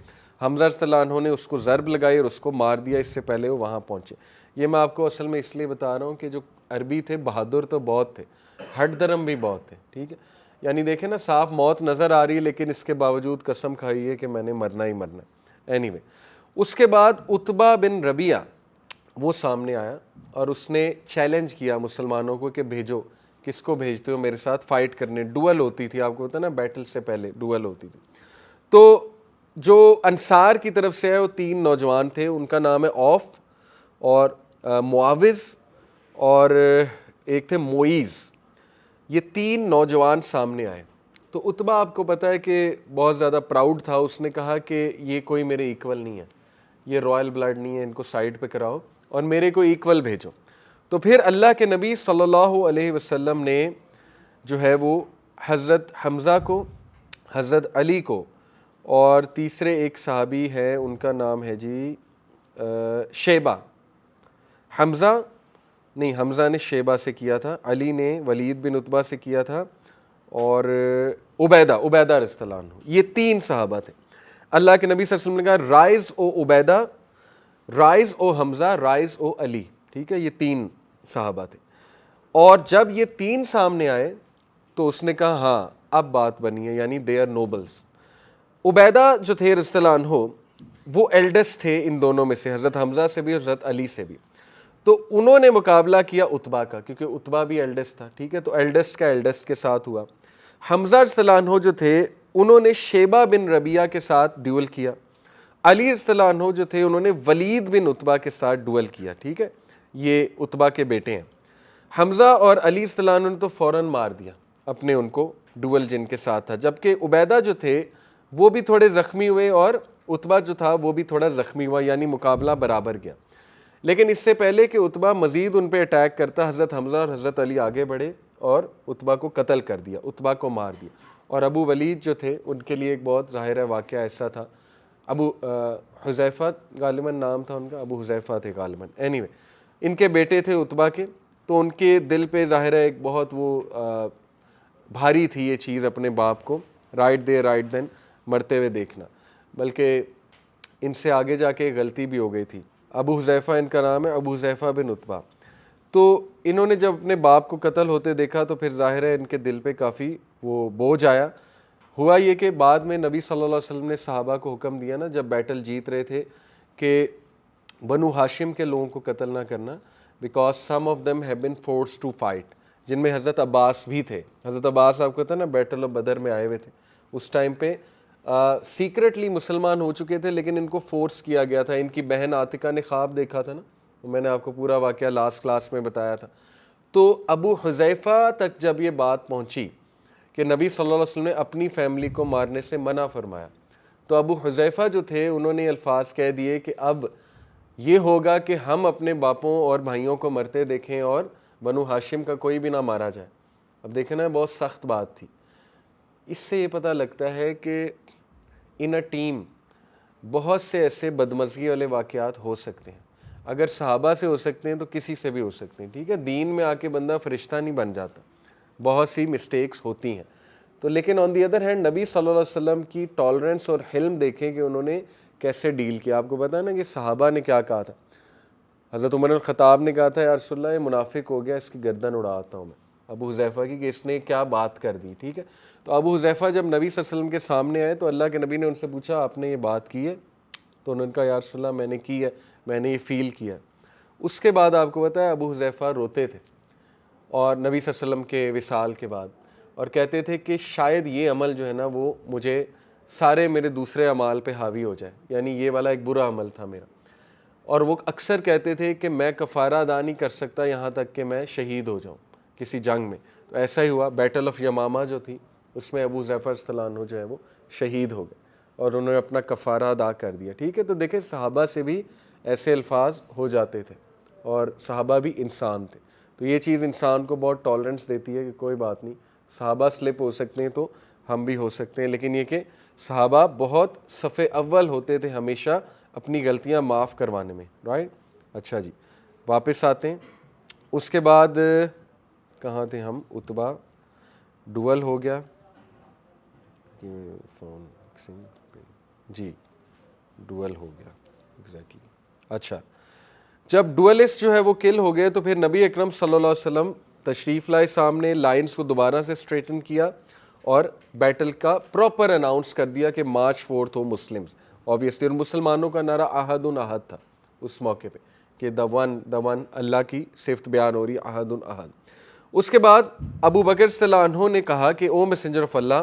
حمزہ رضی اللہ عنہ نے اس کو ضرب لگائی اور اس کو مار دیا اس سے پہلے وہ وہاں پہنچے. یہ میں آپ کو اصل میں اس لیے بتا رہا ہوں کہ جو عربی تھے بہادر تو بہت تھے, ہٹ درم بھی بہت تھے, ٹھیک ہے. یعنی دیکھیں نا, صاف موت نظر آ رہی ہے لیکن اس کے باوجود قسم کھائی ہے کہ میں نے مرنا ہی مرنا. اینی وے, اس کے بعد عتبہ بن ربیعہ وہ سامنے آیا اور اس نے چیلنج کیا مسلمانوں کو کہ بھیجو, کس کو بھیجتے ہو میرے ساتھ فائٹ کرنے. ڈوئل ہوتی تھی, آپ کو پتا نا بیٹل سے پہلے ڈوئل ہوتی تھی. تو جو انصار کی طرف سے ہے وہ 3 نوجوان تھے, ان کا نام ہے اوف اور معاوض اور ایک تھے معیز. یہ 3 نوجوان سامنے آئے. تو عتبہ آپ کو پتا ہے کہ بہت زیادہ پراؤڈ تھا, اس نے کہا کہ یہ کوئی میرے ایکول نہیں ہے, یہ رائل بلڈ نہیں ہے, ان کو سائڈ پہ کراؤ اور میرے کو ایکول بھیجو. تو پھر اللہ کے نبی صلی اللہ علیہ وسلم نے جو ہے وہ حضرت حمزہ کو, حضرت علی کو اور تیسرے ایک صحابی ہے ان کا نام ہے جی شیبہ. حمزہ نے شیبہ سے کیا تھا, علی نے ولید بن عتبہ سے کیا تھا اور عبیدہ رضی اللہ عنہ. یہ 3 صحابہ تھے. اللہ کے نبی صلی اللہ علیہ وسلم نے کہا رائز او عبیدہ, رائز او حمزہ, رائز او علی. ٹھیک ہے, یہ 3 صحابہ تھے. اور جب یہ 3 سامنے آئے تو اس نے کہا ہاں اب بات بنی ہے, یعنی دے آر نوبلز. عبیدہ جو تھے رضی اللہ عنہ وہ ایلڈسٹ تھے ان دونوں میں سے, حضرت حمزہ سے بھی اور حضرت علی سے بھی. تو انہوں نے مقابلہ کیا عتبہ کا, کیونکہ عتبہ بھی ایلڈسٹ تھا. ٹھیک ہے, تو ایلڈسٹ کا ایلڈسٹ کے ساتھ ہوا. حمزہ رضی اللہ عنہ جو تھے انہوں نے شیبہ بن ربیعہ کے ساتھ ڈیول کیا. علی رضی اللہ عنہ جو تھے انہوں نے ولید بن عتبہ کے ساتھ ڈوئل کیا. ٹھیک ہے, یہ عتبہ کے بیٹے ہیں. حمزہ اور علی رضی اللہ عنہ نے تو فوراً مار دیا اپنے ان کو ڈوئل جن کے ساتھ تھا, جبکہ عبیدہ جو تھے وہ بھی تھوڑے زخمی ہوئے اور عتبہ جو تھا وہ بھی تھوڑا زخمی ہوا, یعنی مقابلہ برابر گیا. لیکن اس سے پہلے کہ عتبہ مزید ان پہ اٹیک کرتا, حضرت حمزہ اور حضرت علی آگے بڑھے اور عتبہ کو قتل کر دیا, عتبہ کو مار دیا. اور ابو ولید جو تھے ان کے لیے ایک بہت ظاہر واقعہ ایسا تھا, ابو حذیفہ غالباً نام تھا ان کا, ابو حذیفہ تھے غالباً. اینی وے, ان کے بیٹے تھے عتبہ کے, تو ان کے دل پہ ظاہر ہے ایک بہت وہ بھاری تھی یہ چیز اپنے باپ کو رائٹ دے رائٹ دین مرتے ہوئے دیکھنا. بلکہ ان سے آگے جا کے غلطی بھی ہو گئی تھی. ابو حذیفہ ان کا نام ہے, ابو حذیفہ بن عتبہ. تو انہوں نے جب اپنے باپ کو قتل ہوتے دیکھا تو پھر ظاہر ہے ان کے دل پہ کافی وہ بوجھ آیا. ہوا یہ کہ بعد میں نبی صلی اللہ علیہ وسلم نے صحابہ کو حکم دیا نا, جب بیٹل جیت رہے تھے, کہ بنو ہاشم کے لوگوں کو قتل نہ کرنا, because some of them have been forced to fight, جن میں حضرت عباس بھی تھے. حضرت عباس آپ کو پتا نا بیٹل آف بدر میں آئے ہوئے تھے. اس ٹائم پہ سیکرٹلی مسلمان ہو چکے تھے لیکن ان کو فورس کیا گیا تھا. ان کی بہن عاتقہ نے خواب دیکھا تھا نا, میں نے آپ کو پورا واقعہ لاسٹ کلاس میں بتایا تھا. تو ابو حذیفہ تک جب یہ بات پہنچی کہ نبی صلی اللہ علیہ وسلم نے اپنی فیملی کو مارنے سے منع فرمایا, تو ابو حذیفہ جو تھے انہوں نے الفاظ کہہ دیے کہ اب یہ ہوگا کہ ہم اپنے باپوں اور بھائیوں کو مرتے دیکھیں اور بنو ہاشم کا کوئی بھی نہ مارا جائے. اب دیکھیں نا, بہت سخت بات تھی. اس سے یہ پتہ لگتا ہے کہ ان اے ٹیم بہت سے ایسے بدمزگی والے واقعات ہو سکتے ہیں. اگر صحابہ سے ہو سکتے ہیں تو کسی سے بھی ہو سکتے ہیں. ٹھیک ہے, دین میں آ کے بندہ فرشتہ نہیں بن جاتا, بہت سی مسٹیکس ہوتی ہیں. تو لیکن آن دی ادر ہینڈ نبی صلی اللہ علیہ وسلم کی ٹالرنس اور حلم دیکھیں کہ انہوں نے کیسے ڈیل کیا. آپ کو پتا ہے نا کہ صحابہ نے کیا کہا تھا. حضرت عمر الخطاب نے کہا تھا یا رسول اللہ یہ منافق ہو گیا, اس کی گردن اڑاتا ہوں میں, ابو حذیفہ کی, کہ اس نے کیا بات کر دی. ٹھیک ہے, تو ابو حذیفہ جب نبی صلی اللہ علیہ وسلم کے سامنے آئے تو اللہ کے نبی نے ان سے پوچھا آپ نے یہ بات کی ہے, تو انہوں نے کہا یا رسول اللہ میں نے کی ہے, میں نے یہ فیل کیا. اس کے بعد آپ کو پتا ہے ابو حذیفہ روتے تھے اور نبی صلی اللہ علیہ وسلم کے وصال کے بعد, اور کہتے تھے کہ شاید یہ عمل جو ہے نا وہ مجھے سارے میرے دوسرے اعمال پہ حاوی ہو جائے, یعنی یہ والا ایک برا عمل تھا میرا. اور وہ اکثر کہتے تھے کہ میں کفارہ ادا نہیں کر سکتا یہاں تک کہ میں شہید ہو جاؤں کسی جنگ میں. تو ایسا ہی ہوا, بیٹل آف یمامہ جو تھی اس میں ابو حذیفہ رضی اللہ عنہ جو ہے وہ شہید ہو گئے اور انہوں نے اپنا کفارہ ادا کر دیا. ٹھیک ہے, تو دیکھیں صحابہ سے بھی ایسے الفاظ ہو جاتے تھے اور صحابہ بھی انسان تھے. تو یہ چیز انسان کو بہت ٹالرنس دیتی ہے کہ کوئی بات نہیں, صحابہ سلپ ہو سکتے ہیں تو ہم بھی ہو سکتے ہیں. لیکن یہ کہ صحابہ بہت صف اول ہوتے تھے ہمیشہ اپنی غلطیاں معاف کروانے میں. رائٹ, اچھا جی واپس آتے ہیں. اس کے بعد کہاں تھے ہم, عتبہ ڈوئل ہو گیا جی. ڈوئل ہو گیا ایگزیکٹلی. اچھا, جب ڈوئلسٹ جو ہے وہ کل ہو گئے تو پھر نبی اکرم صلی اللہ علیہ وسلم تشریف لائے سامنے, لائنز کو دوبارہ سے اسٹریٹن کیا اور بیٹل کا پراپر اناؤنس کر دیا کہ مارچ فورتھ ہو مسلمز آبویسلی. اور مسلمانوں کا نعرہ احد احد تھا اس موقع پہ کہ دا ون اللہ کی صفت بیان ہو رہی ہے, احد احد. اس کے بعد ابو بکر صلی اللہ عنہ نے کہا کہ O messenger of Allah,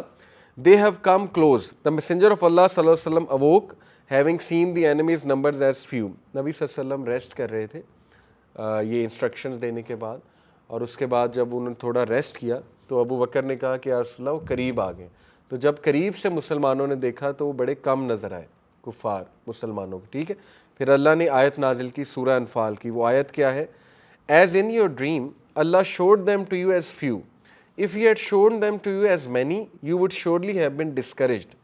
they have come close. The messenger of Allah صلی اللہ علیہ وسلم awoke having seen the enemy's numbers as few. نبی صلی اللہ علیہ وسلم ریسٹ کر رہے تھے یہ انسٹرکشنز دینے کے بعد, اور اس کے بعد جب انہوں نے تھوڑا ریسٹ کیا تو ابو بکر نے کہا کہ یا رسول اللہ وہ قریب آ گئے. تو جب قریب سے مسلمانوں نے دیکھا تو وہ بڑے کم نظر آئے کفار مسلمانوں کے. ٹھیک ہے, پھر اللہ نے آیت نازل کی سورہ انفال کی. وہ آیت کیا ہے؟ As in your dream Allah showed them to you as few. If he had shown them to you as many, you would surely have been discouraged.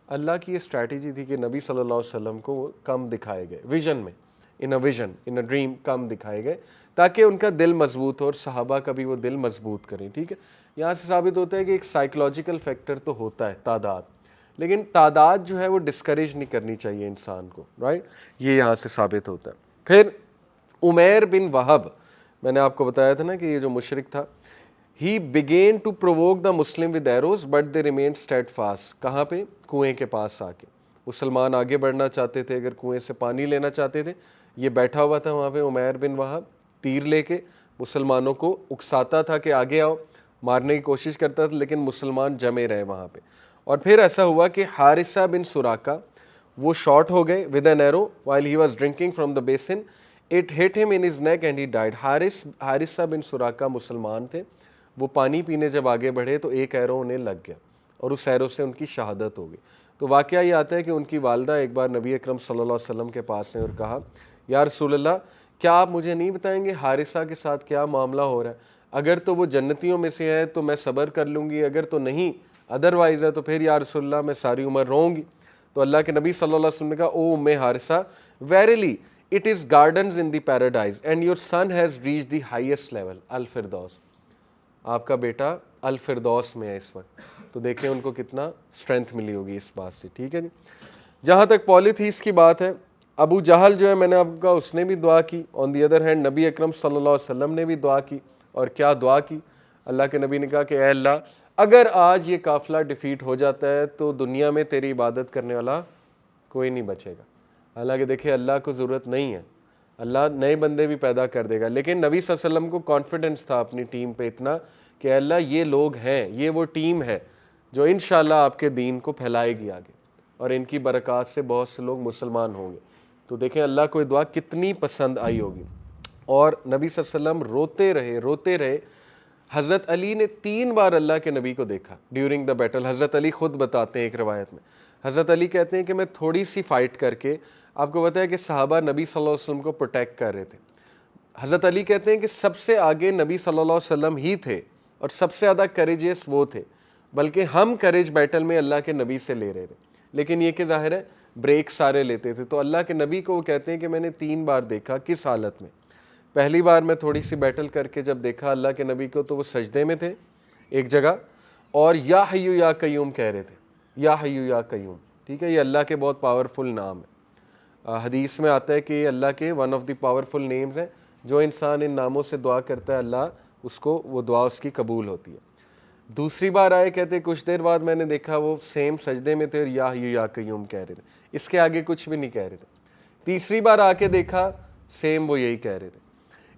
اللہ کی یہ اسٹریٹجی تھی کہ نبی صلی اللہ علیہ وسلم کو وہ کم دکھائے گئے ویژن میں, ان اے ڈریم کم دکھائے گئے تاکہ ان کا دل مضبوط ہو اور صحابہ کا بھی وہ دل مضبوط کریں. ٹھیک ہے, یہاں سے ثابت ہوتا ہے کہ ایک سائیکولوجیکل فیکٹر تو ہوتا ہے تعداد, لیکن تعداد جو ہے وہ ڈسکریج نہیں کرنی چاہیے انسان کو, رائٹ. یہ یہاں سے ثابت ہوتا ہے. پھر عمیر بن وہب, میں نے آپ کو بتایا تھا نا کہ یہ جو مشرک تھا, he began to provoke the Muslim with arrows but they remained steadfast. کہاں پہ؟ کنویں کے پاس آ کے. مسلمان آگے بڑھنا چاہتے تھے, اگر کنویں سے پانی لینا چاہتے تھے, یہ بیٹھا ہوا تھا وہاں پہ عمیر بن وہب, تیر لے کے مسلمانوں کو اکساتا تھا کہ آگے آؤ, مارنے کی کوشش کرتا تھا, لیکن مسلمان جمے رہے وہاں پہ. اور پھر ایسا ہوا کہ حارثہ بن سراقہ وہ شارٹ ہو گئے with an arrow while he was drinking from the basin. It hit him in his neck and he died. حارثہ بن سراقہ مسلمان تھے, وہ پانی پینے جب آگے بڑھے تو ایک ایرو انہیں لگ گیا اور اس ایرو سے ان کی شہادت ہو گئی. تو واقعہ یہ آتا ہے کہ ان کی والدہ ایک بار نبی اکرم صلی اللہ علیہ وسلم کے پاس ہیں اور کہا یا رسول اللہ کیا آپ مجھے نہیں بتائیں گے حارثہ کے ساتھ کیا معاملہ ہو رہا ہے؟ اگر تو وہ جنتیوں میں سے ہے تو میں صبر کر لوں گی, اگر تو نہیں ادروائز ہے تو پھر یا رسول اللہ میں ساری عمر رہوں گی. تو اللہ کے نبی صلی اللہ علیہ وسلم نے کہا او ام حارثہ, verily it is gardens in the paradise and your son has reached the highest level الفردوس. آپ کا بیٹا الفردوس میں ہے اس وقت. تو دیکھیں ان کو کتنا اسٹرینتھ ملی ہوگی اس بات سے. ٹھیک ہے جی. جہاں تک پالیتھیس کی بات ہے, ابو جہل جو ہے میں نے آپ کا اس نے بھی دعا کی, آن دی ادر ہینڈ نبی اکرم صلی اللہ علیہ وسلم نے بھی دعا کی. اور کیا دعا کی؟ اللہ کے نبی نے کہا کہ اے اللہ اگر آج یہ قافلہ ڈیفیٹ ہو جاتا ہے تو دنیا میں تیری عبادت کرنے والا کوئی نہیں بچے گا. حالانکہ دیکھیں اللہ کو ضرورت نہیں ہے, اللہ نئے بندے بھی پیدا کر دے گا, لیکن نبی صلی اللہ علیہ وسلم کو کانفیڈنس تھا اپنی ٹیم پہ اتنا کہ اللہ یہ لوگ ہیں, یہ وہ ٹیم ہے جو انشاءاللہ آپ کے دین کو پھیلائے گی آگے, اور ان کی برکات سے بہت سے لوگ مسلمان ہوں گے. تو دیکھیں اللہ کو یہ دعا کتنی پسند آئی ہوگی. اور نبی صلی اللہ علیہ وسلم روتے رہے. حضرت علی نے 3 بار اللہ کے نبی کو دیکھا ڈیورنگ دا بیٹل. حضرت علی خود بتاتے ہیں ایک روایت میں, حضرت علی کہتے ہیں کہ میں تھوڑی سی فائٹ کر کے, آپ کو پتہ ہے کہ صحابہ نبی صلی اللہ علیہ وسلم کو پروٹیکٹ کر رہے تھے. حضرت علی کہتے ہیں کہ سب سے آگے نبی صلی اللہ علیہ وسلم ہی تھے اور سب سے زیادہ کریجیس وہ تھے, بلکہ ہم کریج بیٹل میں اللہ کے نبی سے لے رہے تھے, لیکن یہ کہ ظاہر ہے بریک سارے لیتے تھے. تو اللہ کے نبی کو وہ کہتے ہیں کہ میں نے 3 بار دیکھا. کس حالت میں؟ پہلی بار میں تھوڑی سی بیٹل کر کے جب دیکھا اللہ کے نبی کو تو وہ سجدے میں تھے ایک جگہ, اور یا حیو یا قیوم کہہ رہے تھے, یا حیو یا قیوم. ٹھیک ہے, یہ اللہ کے بہت پاورفل نام ہے. حدیث میں آتا ہے کہ یہ اللہ کے one of the powerful names ہیں, جو انسان ان ناموں سے دعا کرتا ہے اللہ اس کو وہ دعا اس کی قبول ہوتی ہے. دوسری بار آئے, کہتے کچھ دیر بعد میں نے دیکھا وہ سیم سجدے میں تھے اور یا حیو یا قیوم کہہ رہے تھے, اس کے آگے کچھ بھی نہیں کہہ رہے تھے. تیسری بار آ کے دیکھا سیم وہ یہی کہہ رہے تھے.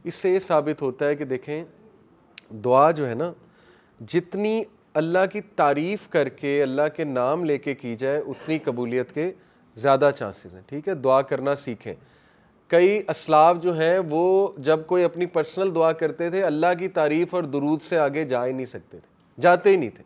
اس سے یہ ثابت ہوتا ہے کہ دیکھیں دعا جو ہے نا, جتنی اللہ کی تعریف کر کے اللہ کے نام لے کے کی جائے اتنی قبولیت کے زیادہ چانسز ہیں. ٹھیک ہے, دعا کرنا سیکھیں. کئی اسلاف جو ہیں وہ جب کوئی اپنی پرسنل دعا کرتے تھے اللہ کی تعریف اور درود سے آگے جا ہی نہیں سکتے تھے, جاتے ہی نہیں تھے.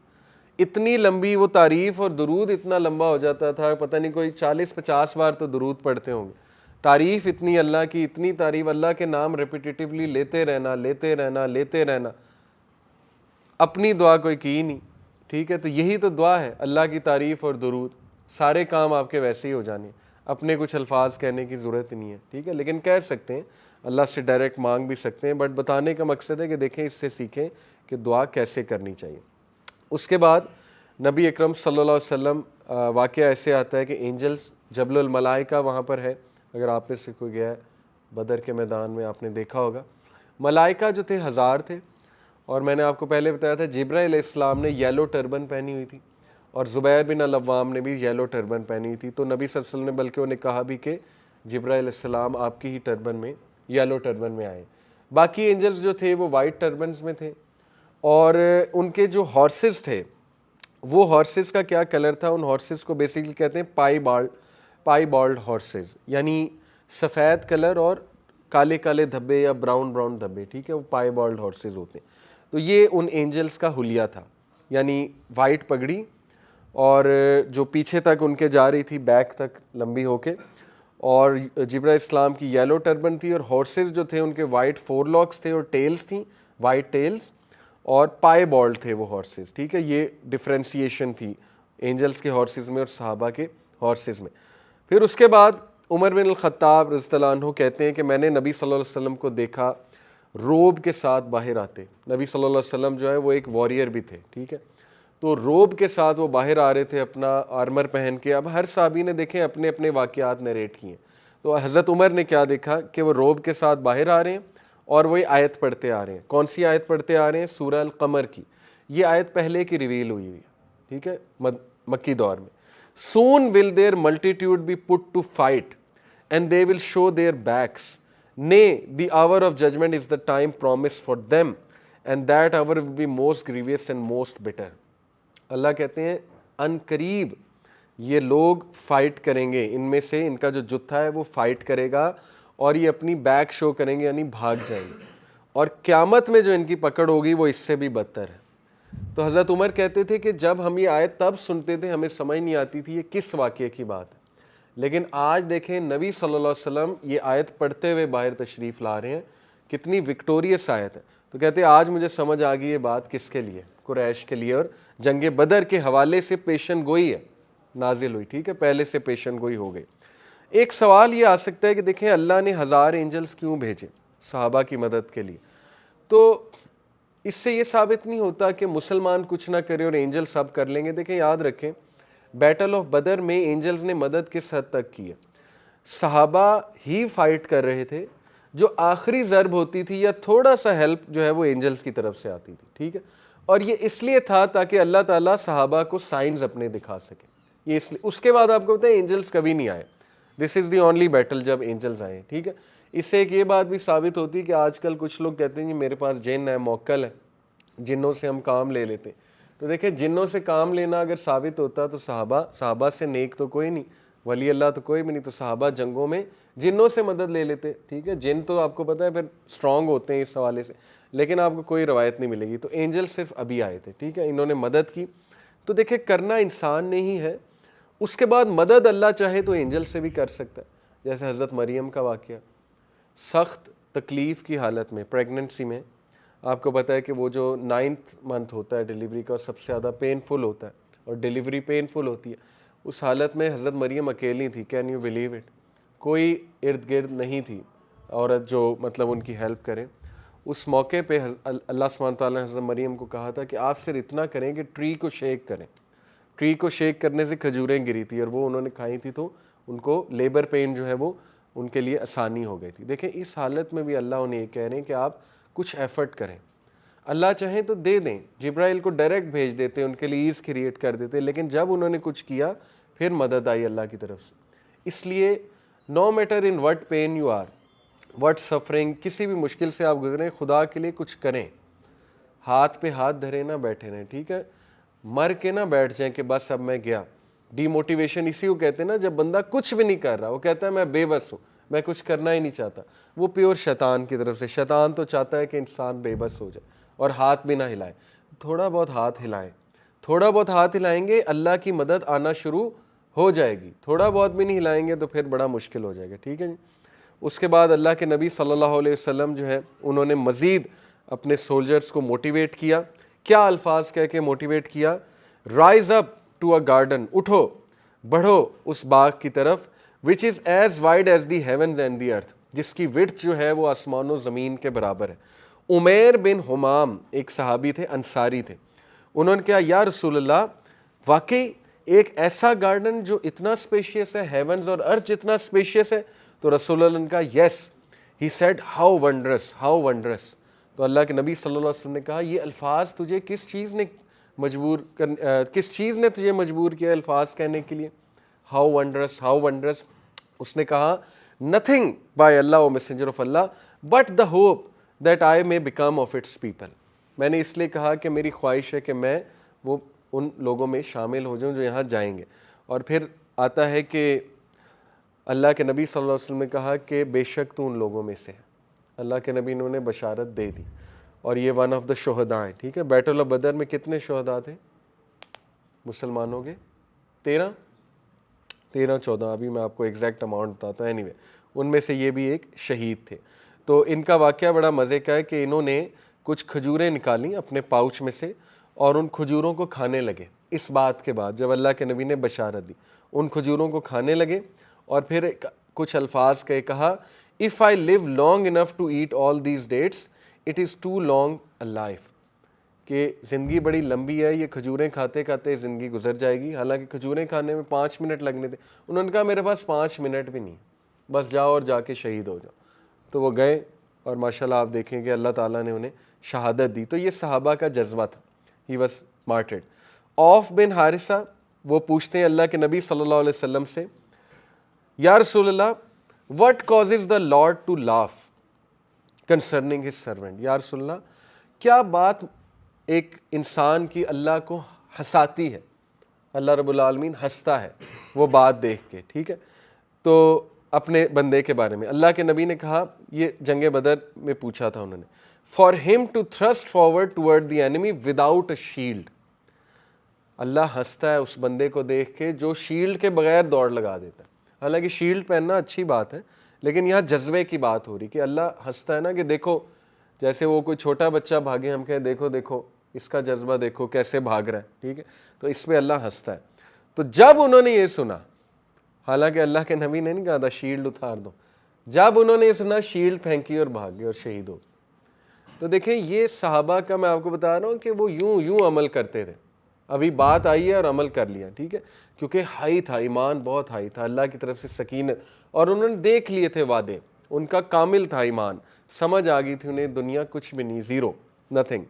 اتنی لمبی وہ تعریف اور درود اتنا لمبا ہو جاتا تھا, پتہ نہیں کوئی 40-50 بار تو درود پڑھتے ہوں گے. تعریف اتنی اللہ کی, اتنی تعریف, اللہ کے نام ریپیٹیٹیولی لیتے رہنا, اپنی دعا کوئی کی ہی نہیں. ٹھیک ہے, تو یہی تو دعا ہے, اللہ کی تعریف اور درود. سارے کام آپ کے ویسے ہی ہو جانے, اپنے کچھ الفاظ کہنے کی ضرورت نہیں ہے. ٹھیک ہے, لیکن کہہ سکتے ہیں, اللہ سے ڈائریکٹ مانگ بھی سکتے ہیں, بٹ بتانے کا مقصد ہے کہ دیکھیں اس سے سیکھیں کہ دعا کیسے کرنی چاہیے. اس کے بعد نبی اکرم صلی اللہ علیہ وسلم, واقعہ ایسے آتا ہے کہ اینجلز جبل الملائکہ وہاں پر ہے، اگر آپ میں سے کوئی گیا ہے بدر کے میدان میں آپ نے دیکھا ہوگا۔ ملائکہ جو تھے 1000 تھے، اور میں نے آپ کو پہلے بتایا تھا جبرائیل علیہ السلام نے یلو ٹربن پہنی ہوئی تھی، اور زبیر بن العوام نے بھی یلو ٹربن پہنی ہوئی تھی، تو نبی صلی اللہ علیہ وسلم نے بلکہ انہیں کہا بھی کہ جبرائیل علیہ السلام آپ کی ہی ٹربن میں، یلو ٹربن میں آئے۔ باقی اینجلز جو تھے وہ وائٹ ٹربنز میں تھے، اور ان کے جو ہارسز تھے وہ ہارسز کا کیا کلر تھا؟ ان ہارسز کو بیسیکلی کہتے ہیں پائی بالڈ ہارسز، یعنی سفید کلر اور کالے کالے دھبے یا براؤن براؤن دھبے، ٹھیک ہے، وہ پائی بالڈ ہارسز ہوتے ہیں۔ تو یہ ان اینجلز کا حلیہ تھا، یعنی وائٹ پگڑی، اور جو پیچھے تک ان کے جا رہی تھی بیک تک لمبی ہو کے، اور جبرائیل اسلام کی یلو ٹربن تھی، اور ہارسز جو تھے ان کے وائٹ فور لاکس تھے اور ٹیلز تھیں، وائٹ ٹیلز، اور پائے بالڈ تھے وہ ہارسز، ٹھیک ہے۔ یہ ڈفرینسیشن تھی اینجلز کے ہارسز میں اور صحابہ کے ہارسز میں۔ پھر اس کے بعد عمر بن الخطاب رضی اللہ عنہ کہتے ہیں کہ میں نے نبی صلی اللہ علیہ وسلم کو دیکھا روب کے ساتھ باہر آتے۔ نبی صلی اللہ علیہ وسلم جو ہے وہ ایک واریر بھی تھے، ٹھیک ہے، تو روب کے ساتھ وہ باہر آ رہے تھے اپنا آرمر پہن کے۔ اب ہر صحابی نے دیکھیں اپنے اپنے واقعات نریٹ کیے، تو حضرت عمر نے کیا دیکھا کہ وہ روب کے ساتھ باہر آ رہے ہیں اور وہی آیت پڑھتے آ رہے ہیں۔ کون سی آیت پڑھتے آ رہے ہیں؟ سورہ القمر کی۔ یہ آیت پہلے کی ریویل ہوئی ہے، ٹھیک ہے، مکی دور میں۔ Soon will their multitude be put to fight, and they will show their backs. Nay, the hour of judgment is the time promised for them, and that hour will be most grievous and most bitter. اللہ کہتے ہیں ان قریب یہ لوگ fight کریں گے، ان میں سے ان کا جو جتھا ہے وہ فائٹ کرے گا، اور یہ اپنی بیک شو کریں گے، یعنی بھاگ جائیں گے، اور قیامت میں جو ان کی پکڑ ہوگی وہ اس سے بھی بدتر ہے۔ تو حضرت عمر کہتے تھے کہ جب ہم یہ آیت تب سنتے تھے ہمیں سمجھ نہیں آتی تھی یہ کس واقعے کی بات ہے، لیکن آج دیکھیں نبی صلی اللہ علیہ وسلم یہ آیت پڑھتے ہوئے باہر تشریف لا رہے ہیں، کتنی وکٹوریس آیت ہے۔ تو کہتے ہیں آج مجھے سمجھ آ گئی یہ بات کس کے لیے، قریش کے لیے، اور جنگ بدر کے حوالے سے پیشن گوئی ہے نازل ہوئی، ٹھیک ہے، پہلے سے پیشن گوئی ہو گئی۔ ایک سوال یہ آ سکتا ہے کہ دیکھیں اللہ نے 1000 اینجلز کیوں بھیجے صحابہ کی مدد کے لیے؟ تو اس سے یہ ثابت نہیں ہوتا کہ مسلمان کچھ نہ کرے اور اینجل سب کر لیں گے۔ دیکھیں یاد رکھیں بیٹل آف بدر میں اینجلز نے مدد کس حد تک کی ہے؟ صحابہ ہی فائٹ کر رہے تھے، جو آخری ضرب ہوتی تھی یا تھوڑا سا ہیلپ جو ہے وہ اینجلز کی طرف سے آتی تھی، ٹھیک ہے، اور یہ اس لیے تھا تاکہ اللہ تعالیٰ صحابہ کو سائنز اپنے دکھا سکے، یہ اس لیے۔ اس کے بعد آپ کو پتہ ہے اینجلز کبھی نہیں آئے، دس از دی اونلی بیٹل جب اینجلز آئے، ٹھیک ہے۔ اس سے ایک یہ بات بھی ثابت ہوتی ہے کہ آج کل کچھ لوگ کہتے ہیں جی میرے پاس جن ہے، موکل ہے، جنوں سے ہم کام لے لیتے ہیں۔ تو دیکھیں جنوں سے کام لینا اگر ثابت ہوتا تو صحابہ سے نیک تو کوئی نہیں، ولی اللہ تو کوئی بھی نہیں، تو صحابہ جنگوں میں جنوں سے مدد لے لیتے، ٹھیک ہے۔ جن تو آپ کو پتہ ہے پھر اسٹرانگ ہوتے ہیں اس حوالے سے، لیکن آپ کو کوئی روایت نہیں ملے گی۔ تو اینجل صرف ابھی آئے تھے، ٹھیک ہے، انہوں نے مدد کی۔ تو دیکھیں کرنا انسان نے ہی ہے، اس کے بعد مدد اللہ چاہے تو اینجل سے بھی کر سکتا ہے، جیسے حضرت مریم کا واقعہ، سخت تکلیف کی حالت میں، پریگننسی میں، آپ کو پتہ ہے کہ وہ جو 9th منتھ ہوتا ہے ڈیلیوری کا سب سے زیادہ پینفل ہوتا ہے، اور ڈیلیوری پینفل ہوتی ہے، اس حالت میں حضرت مریم اکیلی تھی، کین یو بلیو اٹ، کوئی ارد گرد نہیں تھی عورت جو مطلب ان کی ہیلپ کرے۔ اس موقع پہ اللہ سبحانہ تعالیٰ نے حضرت مریم کو کہا تھا کہ آپ صرف اتنا کریں کہ ٹری کو شیک کریں۔ ٹری کو شیک کرنے سے کھجوریں گری تھی اور وہ انہوں نے کھائی تھی، تو ان کو لیبر پین جو ہے وہ ان کے لیے آسانی ہو گئی تھی۔ دیکھیں اس حالت میں بھی اللہ انہیں یہ کہہ رہے ہیں کہ آپ کچھ ایفرٹ کریں، اللہ چاہیں تو دے دیں، جبرائیل کو ڈائریکٹ بھیج دیتے، ان کے لیے ایز کریٹ کر دیتے، لیکن جب انہوں نے کچھ کیا پھر مدد آئی اللہ کی طرف سے۔ اس لیے no matter in what pain you are, what suffering, کسی بھی مشکل سے آپ گزریں، خدا کے لیے کچھ کریں، ہاتھ پہ ہاتھ دھرے نہ بیٹھے رہیں، ٹھیک ہے، مر کے نہ بیٹھ جائیں کہ بس اب میں گیا۔ ڈی موٹیویشن اسی کو کہتے ہیں نا، جب بندہ کچھ بھی نہیں کر رہا، وہ کہتا ہے میں بے بس ہوں، میں کچھ کرنا ہی نہیں چاہتا، وہ پیور شیطان کی طرف سے۔ شیطان تو چاہتا ہے کہ انسان بے بس ہو جائے اور ہاتھ بھی نہ ہلائے۔ تھوڑا بہت ہاتھ ہلائیں، تھوڑا بہت ہاتھ ہلائیں گے اللہ کی مدد آنا شروع ہو جائے گی، تھوڑا بہت بھی نہیں ہلائیں گے تو پھر بڑا مشکل ہو جائے گا، ٹھیک ہے جی۔ اس کے بعد اللہ کے نبی صلی اللہ علیہ وسلم جو ہے انہوں نے مزید اپنے سولجرز کو موٹیویٹ کیا، کیا الفاظ کہہ کے موٹیویٹ کیا؟ Rise up to a garden, اٹھو بڑھو اس باغ کی طرف، which is as wide as the heavens and the earth، جس کی width جو ہے وہ آسمان و زمین کے برابر ہے۔ عمیر بن حمام ایک صحابی تھے، انصاری تھے، انہوں نے کہا یا رسول اللہ واقعی ایک ایسا گارڈن جو اتنا اسپیشیس ہے, ہیونز اور ارتھ جتنا اسپیشیس ہے. تو رسول اللہ نے کہا yes, he said how wondrous, how wondrous. تو اللہ کے نبی صلی اللہ علیہ وسلم نے کہا یہ الفاظ تجھے کس چیز نے تجھے مجبور کیا الفاظ کہنے کے لیے, ہاؤ ونڈرس, ہاؤ ونڈرس. اس نے کہا nothing by Allah o messenger of Allah but the hope that I may become of its people. میں نے اس لیے کہا کہ میری خواہش ہے کہ میں وہ ان لوگوں میں شامل ہو جاؤں جو یہاں جائیں گے. اور پھر آتا ہے کہ اللہ کے نبی صلی اللہ علیہ وسلم نے کہا کہ بے شک تو ان لوگوں میں سے ہے. اللہ کے نبی نے انہیں بشارت دے دی, اور یہ ون آف دا شہداء ہے. ٹھیک ہے, بیٹل آف بدر میں کتنے شہداء تھے مسلمانوں کے؟ 13-14, ابھی میں آپ کو ایگزیکٹ اماؤنٹ بتاتا ہوں. اینی وے, ان میں سے یہ بھی ایک شہید تھے. تو ان کا واقعہ بڑا مزے کا ہے کہ انہوں نے کچھ کھجوریں نکالیں اپنے پاؤچ میں سے اور ان کھجوروں کو کھانے لگے. اس بات کے بعد جب اللہ کے نبی نے بشارت دی, ان کھجوروں کو کھانے لگے اور پھر کچھ الفاظ کہا if I live long enough to eat all these dates it is too long a life, کہ زندگی بڑی لمبی ہے, یہ کھجوریں کھاتے کھاتے زندگی گزر جائے گی. حالانکہ کھجوریں کھانے میں 5 منٹ لگنے تھے. انہوں نے کہا میرے پاس 5 منٹ بھی نہیں, بس جاؤ اور جا کے شہید ہو جاؤ. تو وہ گئے اور ماشاءاللہ آپ دیکھیں کہ اللہ تعالیٰ نے انہیں شہادت دی. تو یہ صحابہ کا جذبہ تھا. He was مارٹرڈ. عوف بن حارثہ وہ پوچھتے ہیں اللہ کے نبی صلی اللہ علیہ وسلم سے, یا رسول اللہ what causes the Lord to laugh concerning his servant. یا رسول اللہ کیا بات ایک انسان کی اللہ کو ہنساتی ہے, اللہ رب العالمین ہنستا ہے وہ بات دیکھ کے. ٹھیک ہے, تو اپنے بندے کے بارے میں اللہ کے نبی نے کہا, یہ جنگ بدر میں پوچھا تھا انہوں نے, for him to thrust forward toward the enemy without a shield. اللہ ہنستا ہے اس بندے کو دیکھ کے جو شیلڈ کے بغیر دوڑ لگا دیتا ہے. حالانکہ شیلڈ پہننا اچھی بات ہے, لیکن یہاں جذبے کی بات ہو رہی کہ اللہ ہنستا ہے نا, کہ دیکھو جیسے وہ کوئی چھوٹا بچہ بھاگے, ہم کہیں دیکھو دیکھو اس کا جذبہ دیکھو کیسے بھاگ رہا ہے. ٹھیک ہے, تو اس پہ اللہ ہنستا ہے. تو جب انہوں نے یہ سنا, حالانکہ اللہ کے نبی نے نہیں کہا تھا شیلڈ اتار دو, جب انہوں نے یہ سنا شیلڈ پھینکی اور بھاگی اور شہید ہو. تو دیکھیں یہ صحابہ کا میں آپ کو بتا رہا ہوں کہ وہ یوں عمل کرتے تھے. ابھی بات آئی ہے اور عمل کر لیا. ٹھیک ہے, کیونکہ ہائی تھا, ایمان بہت ہائی تھا, اللہ کی طرف سے سکینت, اور انہوں نے دیکھ لیے تھے وعدے, ان کا کامل تھا ایمان, سمجھ آ گئی تھی انہیں دنیا کچھ بھی نہیں, زیرو, نتھنگ.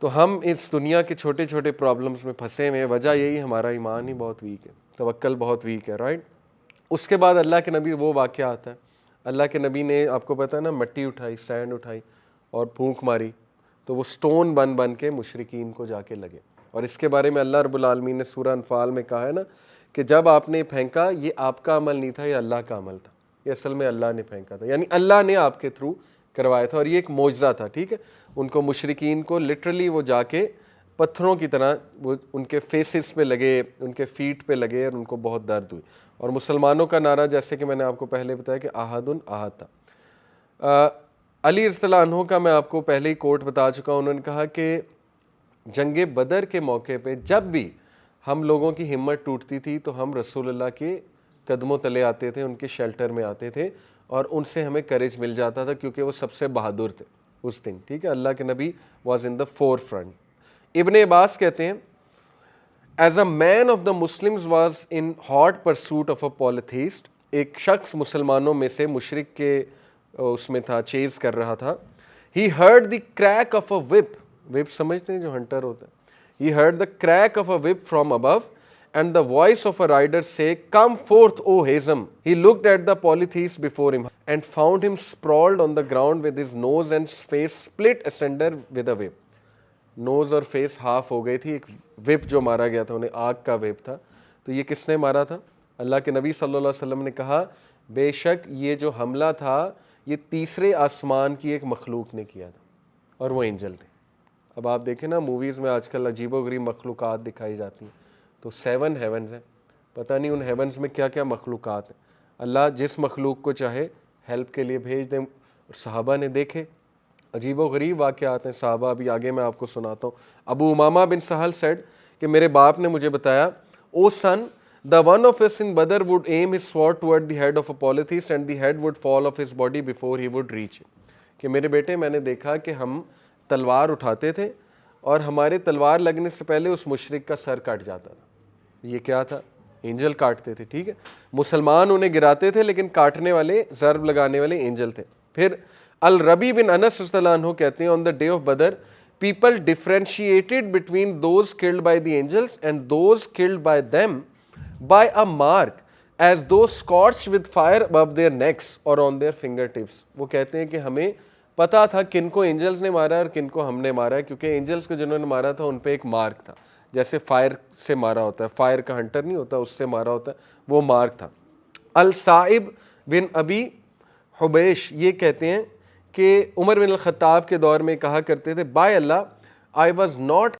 تو ہم اس دنیا کے چھوٹے چھوٹے پرابلمس میں پھنسے ہوئے ہیں, وجہ یہی ہمارا ایمان ہی بہت ویک ہے, توکل بہت ویک ہے. رائٹ. اس کے بعد اللہ کے نبی وہ واقعہ آتا ہے, اللہ کے نبی نے آپ کو پتہ ہے نا مٹی اٹھائی, سینڈ اٹھائی اور پھونک ماری, تو وہ سٹون بن کے مشرکین کو جا کے لگے. اور اس کے بارے میں اللہ رب العالمین نے سورہ انفال میں کہا ہے نا کہ جب آپ نے پھینکا یہ آپ کا عمل نہیں تھا, یہ اللہ کا عمل تھا, یہ اصل میں اللہ نے پھینکا تھا, یعنی اللہ نے آپ کے تھرو کروایا تھا, اور یہ ایک معجزہ تھا. ٹھیک ہے, ان کو مشرکین کو لٹرلی وہ جا کے پتھروں کی طرح وہ ان کے فیسز پہ لگے, ان کے فیٹ پہ لگے, اور ان کو بہت درد ہوئی. اور مسلمانوں کا نعرہ جیسے کہ میں نے آپ کو پہلے بتایا کہ احد احد تھا. علی رضی اللہ عنہ کا میں آپ کو پہلے ہی کوٹ بتا چکا ہوں, انہوں نے کہا کہ جنگ بدر کے موقع پہ جب بھی ہم لوگوں کی ہمت ٹوٹتی تھی تو ہم رسول اللہ کے قدموں تلے آتے تھے, ان کے شیلٹر میں آتے تھے, اور ان سے ہمیں کریج مل جاتا تھا کیونکہ وہ سب سے بہادر تھے اس دن. ٹھیک ہے, اللہ کے نبی was in the forefront. Ibn Abbas کہتے ہیں as a man of the Muslims was in hot pursuit of a polytheist. ایک شخص مسلمانوں میں سے مشرک کے اس میں تھا, چیز کر رہا تھا. He heard the crack of a whip, whip سمجھتے ہیں جو ہنٹر ہوتا ہے. He heard the crack of a whip from above and the voice of a rider say, "Come forth, O Hazm." He looked at the polytheist before him and found him sprawled on the ground with his nose and face split asunder with a whip. Nose اور face half ہو گئی تھی. ایک whip جو مارا گیا تھا, انہیں آگ کا whip تھا. تو یہ کس نے مارا تھا؟ اللہ کے نبی صلی اللہ علیہ وسلم نے کہا بے شک یہ جو حملہ تھا یہ تیسرے آسمان کی ایک مخلوق نے کیا تھا, اور وہ اینجل تھے. اب آپ دیکھیں نا موویز میں آج کل عجیب و غریب مخلوقات دکھائی جاتی ہیں, تو 7 ہیونز ہیں, پتہ نہیں ان ہیونز میں کیا کیا مخلوقات ہیں. اللہ جس مخلوق کو چاہے ہیلپ کے لیے بھیج دیں. صحابہ نے دیکھے عجیب و غریب واقعات ہیں صحابہ, ابھی آگے میں آپ کو سناتا ہوں. ابو امامہ بن سہل سیڈ کہ میرے باپ نے مجھے بتایا, او سن the one of us in Badr would aim his sword toward the head of a polytheist and the head would fall off his body before he would reach it. کہ میرے بیٹے میں نے دیکھا کہ ہم تلوار اٹھاتے تھے اور ہمارے تلوار لگنے سے پہلے اس مشرک کا سر کٹ جاتا تھا. یہ کیا تھا؟ اینجل کاٹتے تھے. ٹھیک ہے, مسلمان انہیں گراتے تھے لیکن کاٹنے والے, ضرب لگانے والے اینجل تھے. پھر الربی بن انس رضی اللہ عنہ کہتے ہیں on the day of Badr people differentiated between those killed by the angels and those killed by them by a mark as though scorched with fire above their necks or on their fingertips. وہ کہتے ہیں کہ ہمیں پتا تھا کن کو angels نے مارا ہے اور کن کو ہم نے مارا ہے, کیونکہ اینجلز کو جنہوں نے مارا تھا ان پہ ایک مارک تھا, جیسے فائر سے مارا ہوتا ہے, فائر کا ہنٹر نہیں ہوتا اس سے مارا ہوتا ہے, وہ مارک تھا. الصائب بن ابی حبیش یہ کہتے ہیں کہ عمر بن الخطاب کے دور میں کہا کرتے تھے, by Allah I was not